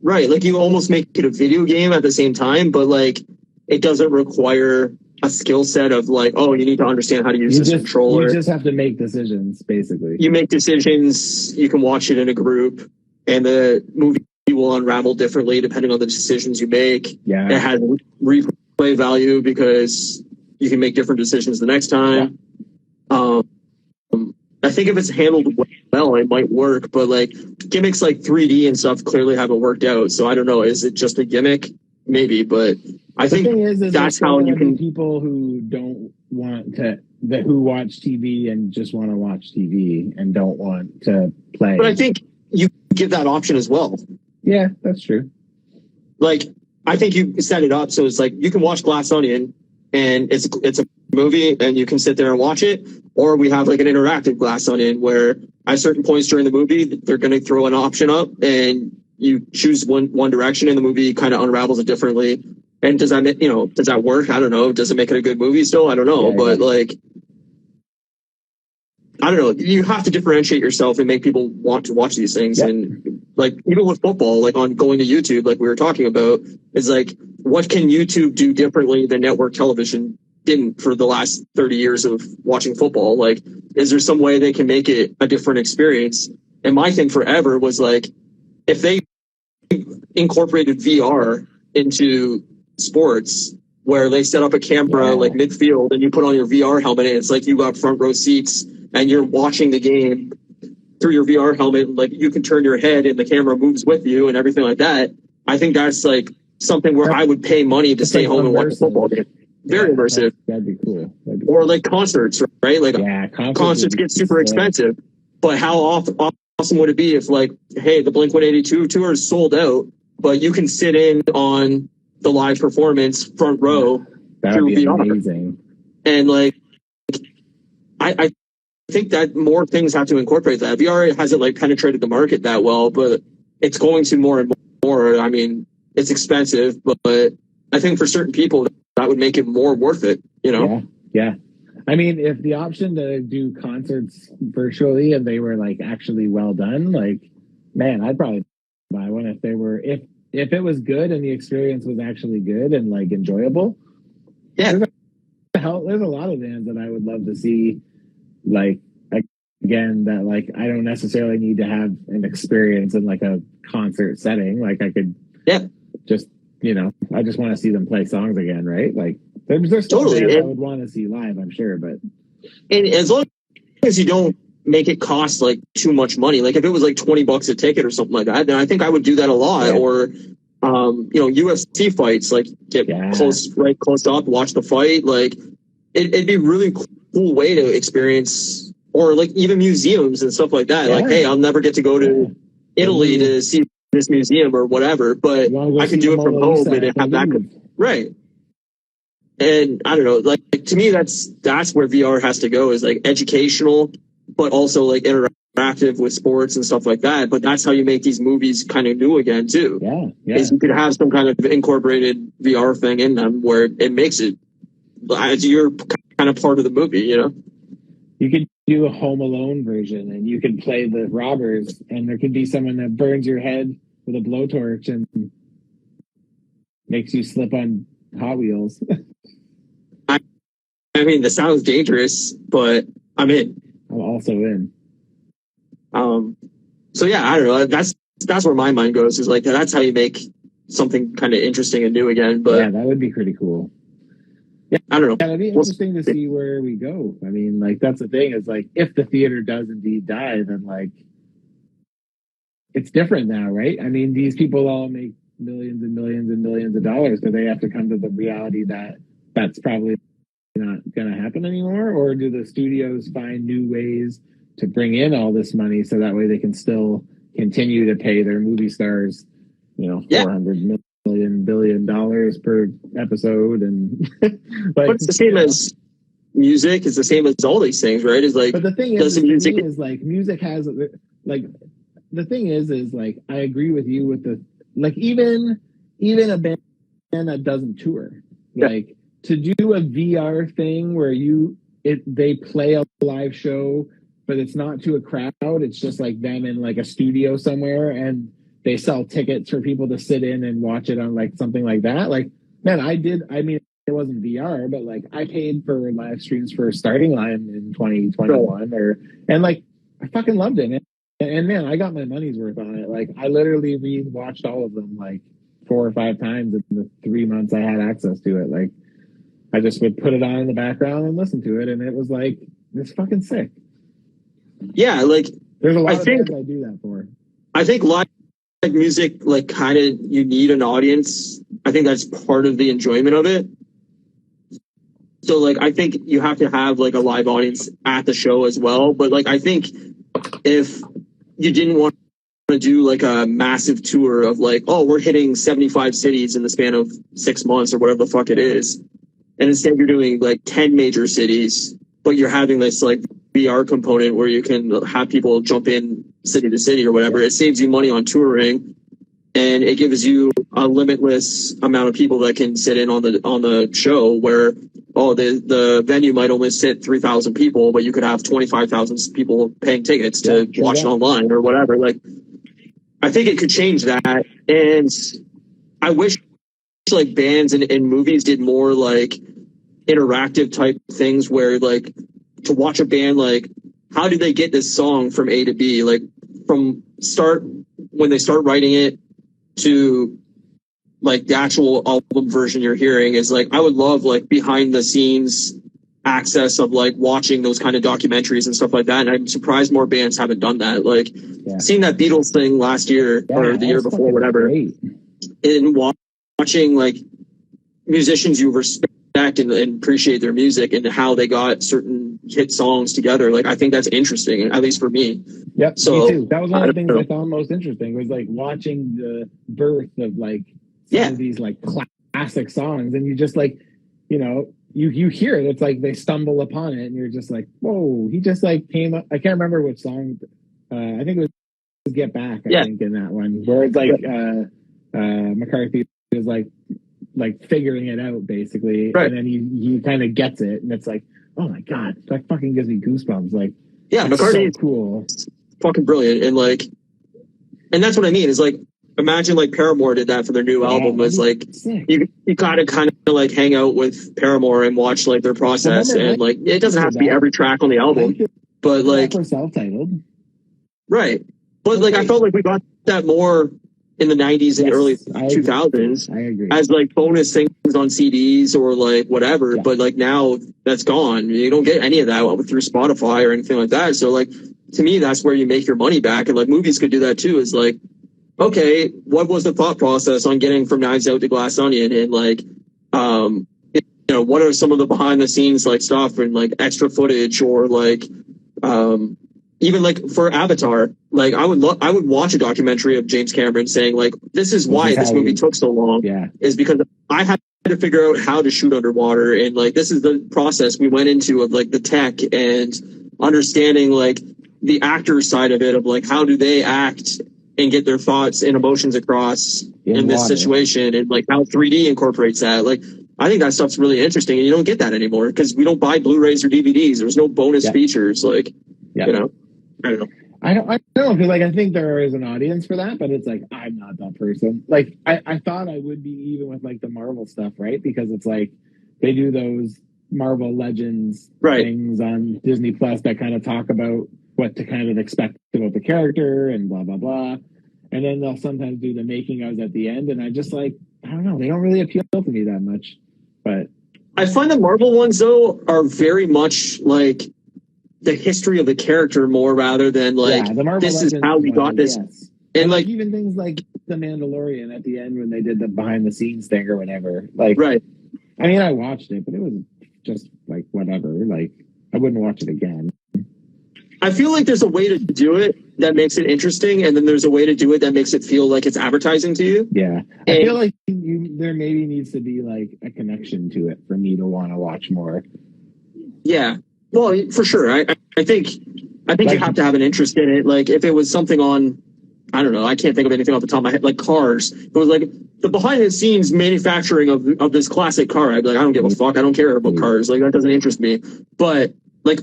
Right. Like you almost make it a video game at the same time, but like it doesn't require a skill set of like, oh, you need to understand how to use this controller. You just have to make decisions, basically. You make decisions. You can watch it in a group, and the movie will unravel differently depending on the decisions you make. Yeah. It has replay value because you can make different decisions the next time. Yeah. I think if it's handled well, it might work, but like gimmicks like 3D and stuff clearly haven't worked out. So I don't know. Is it just a gimmick? Maybe, but I think that's how you can. People who don't want who watch TV and just want to watch TV and don't want to play. But I think you give that option as well. Yeah, that's true. Like, I think you set it up so it's like you can watch Glass Onion and it's a movie and you can sit there and watch it, or we have like an interactive Glass Onion where at certain points during the movie they're going to throw an option up and you choose one direction and the movie kind of unravels it differently. And does that work? I don't know. Does it make it a good movie still? I don't know. But like, I don't know. You have to differentiate yourself and make people want to watch these things. Yep. And like, even with football, like on going to YouTube, like we were talking about, is like, what can YouTube do differently than network television didn't for the last 30 years of watching football? Like, is there some way they can make it a different experience? And my thing forever was like, if they incorporated VR into sports where they set up a camera like midfield and you put on your VR helmet and it's like you got front row seats and you're watching the game through your VR helmet, like you can turn your head and the camera moves with you and everything like that. I think that's like something where I would pay money to stay home and watch a football game. Very immersive. That'd be cool. Or like concerts, right? Like concerts get super expensive, but how awesome would it be if like, hey, the Blink-182 tour is sold out, but you can sit in on the live performance front row through VR. Amazing. And like, I think that more things have to incorporate that. VR hasn't like penetrated the market that well, but it's going to more and more. I mean, it's expensive, but I think for certain people that would make it more worth it, Yeah. I mean, if the option to do concerts virtually and they were like actually well done, like, man, I'd probably buy one if if it was good and the experience was actually good and like enjoyable. Yeah. There's a lot of bands that I would love to see, like, again, that like I don't necessarily need to have an experience in like a concert setting. Like I could just, I just want to see them play songs again, right? Like there's still bands I would want to see live, I'm sure, but and as long as you don't make it cost like too much money, like if it was like $20 a ticket or something like that, then I think I would do that a lot. Yeah. Or UFC fights, like get close up, watch the fight. Like it'd be a really cool way to experience, or like even museums and stuff like that. Yeah. Like, hey, I'll never get to go to Italy to see this museum or whatever, but I can do it from home and have that. Right. And I don't know, like to me, that's where VR has to go, is like educational, but also like interactive with sports and stuff like that. But that's how you make these movies kind of new again too. Yeah. Is you could have some kind of incorporated VR thing in them where it makes it as you're kind of part of the movie, You could do a Home Alone version and you could play the robbers and there could be someone that burns your head with a blowtorch and makes you slip on Hot Wheels. I mean, this sounds dangerous, but I'm in. I'm also in. So yeah, I don't know. That's where my mind goes, is like, that's how you make something kind of interesting and new again. But yeah, that would be pretty cool. I don't know. Yeah, it'd be interesting to see where we go. I mean, like, that's the thing is, like, if the theater does indeed die, then, like, it's different now, right? I mean, these people all make millions and millions and millions of dollars, but they have to come to the reality that that's probably not going to happen anymore. Or do the studios find new ways to bring in all this money so that way they can still continue to pay their movie stars, you know, $400 billion per episode? And like, but it's the same as music. It's the same as all these things, right? Is like, but the thing does is, the music is like music has like, the thing is like, I agree with you with the, like, even a band that doesn't tour, like, to do a VR thing where they play a live show, but it's not to a crowd. It's just like them in like a studio somewhere, and they sell tickets for people to sit in and watch it on like something like that. Like, man, I mean, it wasn't VR, but like, I paid for live streams for Starting Line in 2021, and like, I fucking loved it, man. And man, I got my money's worth on it. Like, I literally watched all of them like 4 or 5 times in the 3 months I had access to it. Like, I just would put it on in the background and listen to it, and it was like, it's fucking sick. Yeah, like, there's a lot of bands I do that for. I think live music, like, kind of, you need an audience. I think that's part of the enjoyment of it. So, like, I think you have to have like a live audience at the show as well. But like, I think if you didn't want to do like a massive tour of like, oh, we're hitting 75 cities in the span of 6 months or whatever the fuck it is, and instead you're doing like 10 major cities, but you're having this like VR component where you can have people jump in city to city or whatever, it saves you money on touring, and it gives you a limitless amount of people that can sit in on the show, where the venue might only sit 3,000 people, but you could have 25,000 people paying tickets to watch it online or whatever. Like, I think it could change that, and I wish like bands and movies did more like interactive type things where, like, to watch a band, like, how do they get this song from A to B, like from start when they start writing it to like the actual album version you're hearing. Is like, I would love like behind the scenes access of like watching those kind of documentaries and stuff like that. And I'm surprised more bands haven't done that. Like, seeing that Beatles thing last year or the year before, whatever, and watching like musicians you respect and appreciate their music and how they got certain hit songs together. Like, I think that's interesting, at least for me. Yep. So me too. That was one of the things I found most interesting, was like watching the birth of like some of these like classic songs, and you just like, you know, you hear it. It's like they stumble upon it, and you're just like, whoa! He just like came up. I can't remember which song. I think it was "Get Back." I think in that one, where it's like McCarthy is like figuring it out basically, and then he kind of gets it, and it's like, oh my god, that fucking gives me goosebumps. Like, McCartney is so cool, fucking brilliant, and like, and that's what I mean is like, imagine like Paramore did that for their new album. Was like, you gotta kind of like hang out with Paramore and watch like their process, and like, it doesn't have to be every track on the album, but like self-titled, right? But like, I felt like we got that more in the 90s and early 2000s. I agree. As like bonus things on CDs or like whatever, but like now that's gone. You don't get any of that through Spotify or anything like that. So like, to me, that's where you make your money back. And like, movies could do that too. Is like, okay, what was the thought process on getting from Knives Out to Glass Onion, and like, you know, what are some of the behind the scenes like stuff and like extra footage, or like, even like for Avatar, like I would watch a documentary of James Cameron saying like, this is why this movie took so long, is because I had to figure out how to shoot underwater, and like, this is the process we went into of like the tech and understanding like the actor side of it, of like, how do they act and get their thoughts and emotions across in this situation, and like how 3D incorporates that. Like, I think that stuff's really interesting, and you don't get that anymore because we don't buy Blu-rays or DVDs. There's no bonus features, like, you know. I don't know. I don't because like, I think there is an audience for that, but it's like, I'm not that person. Like, I thought I would be even with like the Marvel stuff, right? Because it's like they do those Marvel Legends things on Disney Plus that kind of talk about what to kind of expect about the character and blah blah blah, and then they'll sometimes do the making ofs at the end, and I just like, I don't know, they don't really appeal to me that much. But I find the Marvel ones though are very much like the history of the character more rather than like the Marvel this is Legends how we got this. yes. And like like even things like The Mandalorian at the end when they did the behind the scenes thing or whatever. Like, right. I mean, I watched it, but it was just like whatever. Like, I wouldn't watch it again. I feel like there's a way to do it that makes it interesting, and then there's a way to do it that makes it feel like it's advertising to you. Yeah, I feel like there maybe needs to be like a connection to it for me to want to watch more. Yeah, well, for sure. I think Like- you have to have an interest in it. Like if it was something on, I don't know, I can't think of anything off the top of my head. Like Cars, it was like the behind the scenes manufacturing of this classic car. I'd be like, I don't give a fuck. I don't care about cars. Like that doesn't interest me. But like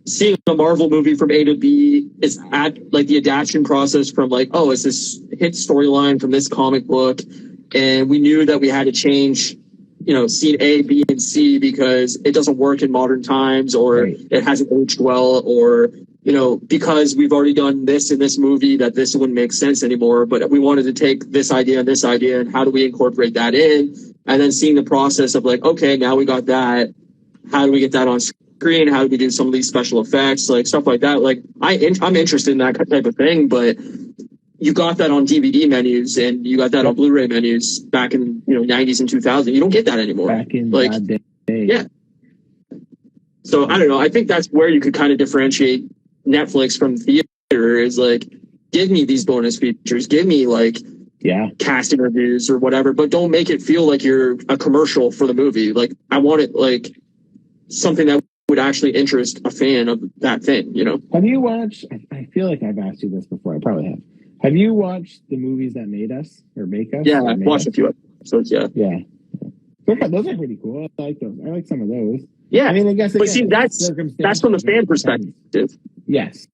seeing a Marvel movie from A to B is at like the adaptation process from like, oh, it's this hit storyline from this comic book, and we knew that we had to change, you know, scene A, B, and C because it doesn't work in modern times, or Right. it hasn't aged well, or you know, because we've already done this in this movie that this wouldn't make sense anymore. But we wanted to take this idea and how do we incorporate that in? And then seeing the process of like, okay, now we got that. How do we get that on screen? How do we do some of these special effects, like stuff like that? Like I'm interested in that type of thing, but you got that on DVD menus and you got that on Blu-ray menus back in 90s and 2000. You don't get that anymore. Back in like that day. yeah. So I don't know. I think that's where you could kind of differentiate Netflix from theater is like, give me these bonus features, give me like Yeah, cast interviews or whatever, but don't make it feel like you're a commercial for the movie. Like I want it like something that would actually interest a fan of that thing, you know? have you watched? I feel like I've asked you this before. I probably have. Have you watched the movies that made us or make us? Yeah, or I've made watched us? a few episodes, yeah. Yeah, those are pretty cool. I like those. I like some of those. Yeah, I mean, I guess but again, see, that's from the fan perspective. Yes,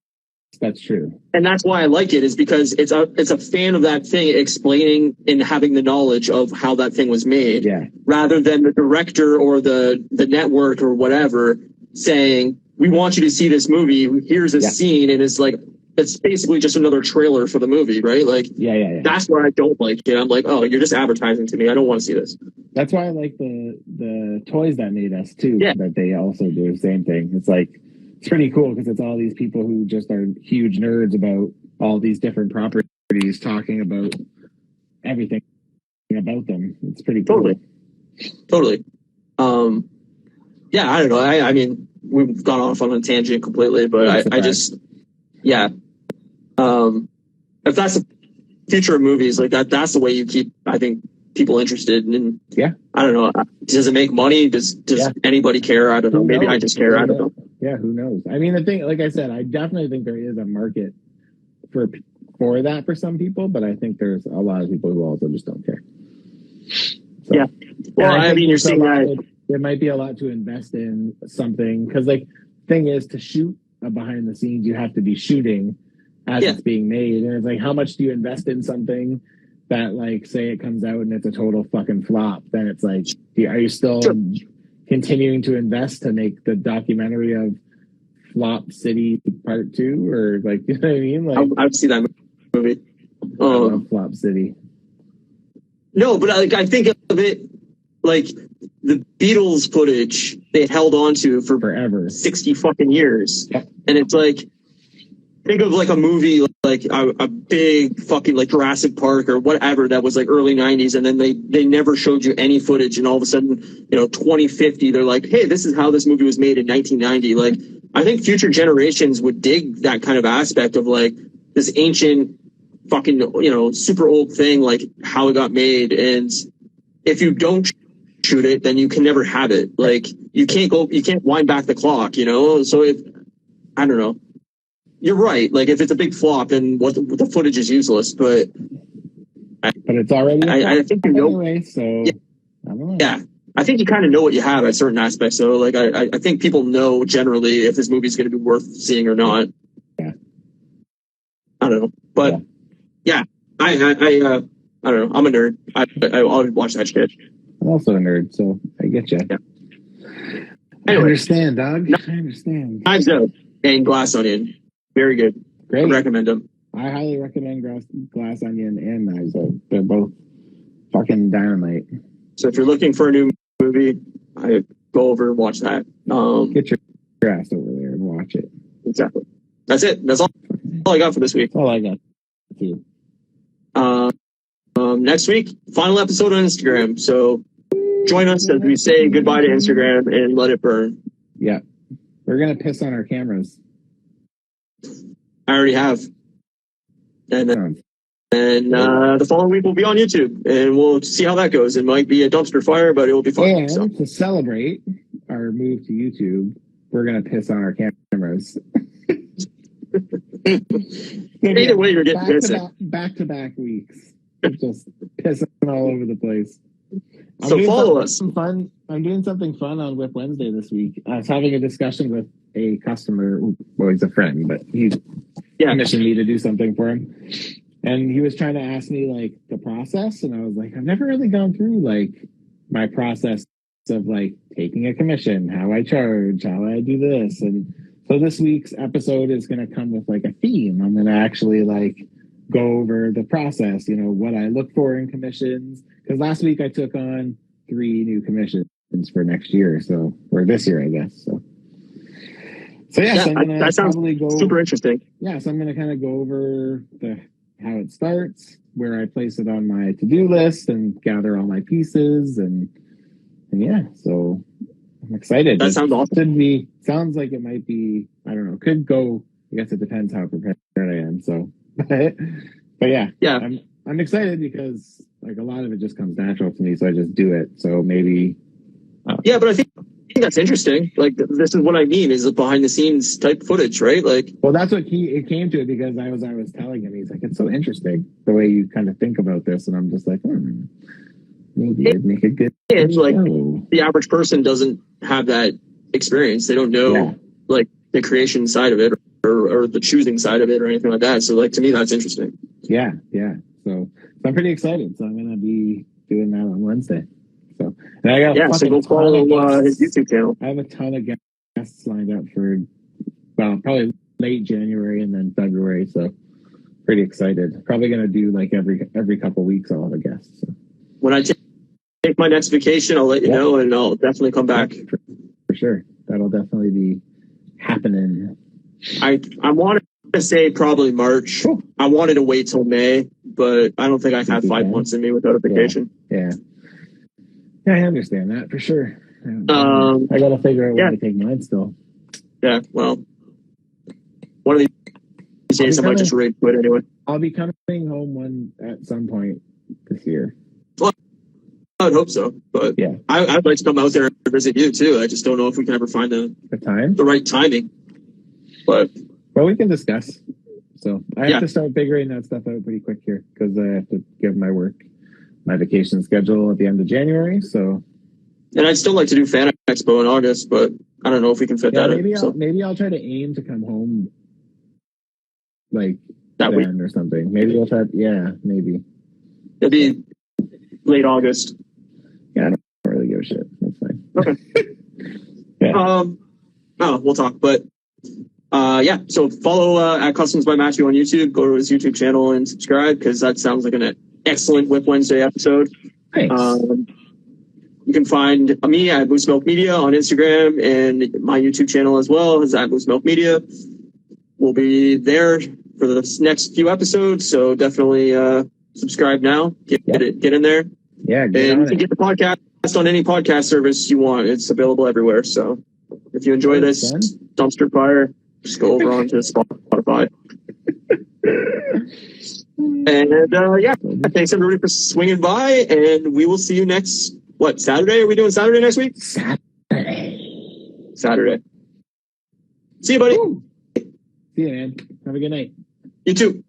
that's true. And that's why I like it, is because it's a fan of that thing explaining and having the knowledge of how that thing was made, Yeah, rather than the director or the network or whatever saying, we want you to see this movie, here's a scene, and it's like, it's basically just another trailer for the movie, right? Like, yeah. that's where I don't like it. I'm like, oh, you're just advertising to me. I don't want to see this. That's why I like the toys that made us too. Yeah. That they also do the same thing. It's like it's pretty cool because it's all these people who just are huge nerds about all these different properties, talking about everything about them. It's pretty cool. Totally. Yeah, I don't know. I mean, we've gone off on a tangent completely, but I just, yeah. If that's the future of movies, like that's the way you keep, I think, people interested. And Yeah. I don't know. Does it make money? Does anybody care? I don't know. Who Maybe knows? I just care. I don't know. Yeah, who knows? I mean, the thing, like I said, I definitely think there is a market for that for some people, but I think there's a lot of people who also just don't care. So, Yeah. Well, I mean, you're seeing that. There might be a lot to invest in something because, like, thing is to shoot a behind the scenes, you have to be shooting as it's being made, and it's like, how much do you invest in something that, like, say it comes out and it's a total fucking flop? Then it's like, are you still continuing to invest to make the documentary of Flop City Part 2, or like, you know what I mean? Like, I've seen that movie. I love Flop City. No, but I think of it like the Beatles footage they held on to for Forever. 60 fucking years. Yeah. And it's like, think of like a movie like a big fucking like Jurassic Park or whatever that was like early 90s, and then they never showed you any footage, and all of a sudden, 2050, they're like, hey, this is how this movie was made in 1990. Like, I think future generations would dig that kind of aspect of like this ancient fucking, super old thing, like how it got made. And if you don't shoot it, then you can never have it. Like, you can't wind back the clock, So I don't know. You're right. Like, if it's a big flop, then the footage is useless. But it's already. I think anyway. So yeah. I don't know. Yeah, I think you kind of know what you have at certain aspects. So, like, I think people know generally if this movie is going to be worth seeing or not. Yeah. I don't know, but yeah, I don't know. I'm a nerd. I'll watch that shit. I'm also a nerd, so I get you. Yeah. I Anyway, understand, dog. I understand. Knives Out and Glass Onion, very good. Great. I recommend them. I highly recommend Glass Onion and Knives Out. They're both fucking dynamite. So if you're looking for a new movie, I go over and watch that. Get your ass over there and watch it. Exactly. That's it. That's all I got for this week. That's all I got too. Next week, final episode on Instagram. So join us as we say goodbye to Instagram and let it burn. Yeah. We're going to piss on our cameras. I already have. And the following week will be on YouTube, and we'll see how that goes. It might be a dumpster fire, but it will be fun. And so. to celebrate our move to YouTube, we're going to piss on our cameras. Either way, you're getting pissed. Back-to-back weeks. Just pissing all over the place. So follow us. I'm doing something fun on Whip Wednesday this week. I was having a discussion with a customer. Well, he's a friend, but he commissioned me to do something for him. And he was trying to ask me like the process. And I was like, I've never really gone through like my process of like taking a commission, how I charge, how I do this. And so this week's episode is going to come with like a theme. I'm going to actually like go over the process, you know, what I look for in commissions. Because last week I took on 3 new commissions for next year. So, or this year, I guess. So yeah, so I'm gonna that sounds probably go super interesting. Yeah, so I'm going to kind of go over how it starts, where I place it on my to-do list and gather all my pieces. And yeah, so I'm excited. That sounds awesome. Sounds like it might be, I don't know, could go, I guess it depends how prepared I am. So, but yeah, I'm excited because like a lot of it just comes natural to me. So I just do it. So maybe. Yeah, but I think that's interesting. Like this is what I mean is the behind the scenes type footage, right? Like, well, that's what it came to it because I was telling him, he's like, it's so interesting the way you kind of think about this. And I'm just like, maybe I'd make a good it's show. Like the average person doesn't have that experience. They don't know like the creation side of it or the choosing side of it or anything like that. So like, to me, that's interesting. Yeah. So I'm pretty excited. So I'm going to be doing that on Wednesday. So, and I got so go follow his YouTube channel. I have a ton of guests lined up for, well, probably late January and then February. So pretty excited. Probably going to do like every couple weeks, I'll have a guest. So. When I take my next vacation, I'll let you know, and I'll definitely come back. For sure. That'll definitely be happening. I wanted to say probably March. Cool. I wanted to wait till May, but I don't think I have 5 months in me without a vacation. Yeah, I understand that for sure. I got to figure out when to take mine still. Yeah, well, one of these days I might just rage quit anyway. I'll be coming home at some point this year. Well, I would hope so, but yeah, I'd like to come out there and visit you too. I just don't know if we can ever find the right timing. But well, we can discuss. So I have to start figuring that stuff out pretty quick here because I have to give my vacation schedule at the end of January. So, and I'd still like to do Fan Expo in August, but I don't know if we can fit that in. Maybe I'll try to aim to come home like that week or something. Maybe we'll try. Yeah, maybe it'll be late August. Yeah, I don't really give a shit. That's fine. Okay. We'll talk, but. So follow at Customs by Matthew on YouTube. Go to his YouTube channel and subscribe because that sounds like an excellent Whip Wednesday episode. Thanks. You can find me at Moose Milk Media on Instagram, and my YouTube channel as well is at Moose Milk Media. We'll be there for the next few episodes, so definitely subscribe now. Get in there. Yeah, and you can get the podcast on any podcast service you want. It's available everywhere. So if you enjoy this dumpster fire, just go over onto Spotify. And thanks everybody for swinging by, and we will see you next, Saturday? Are we doing Saturday next week? Saturday. See you, buddy. See you, man. Have a good night. You too.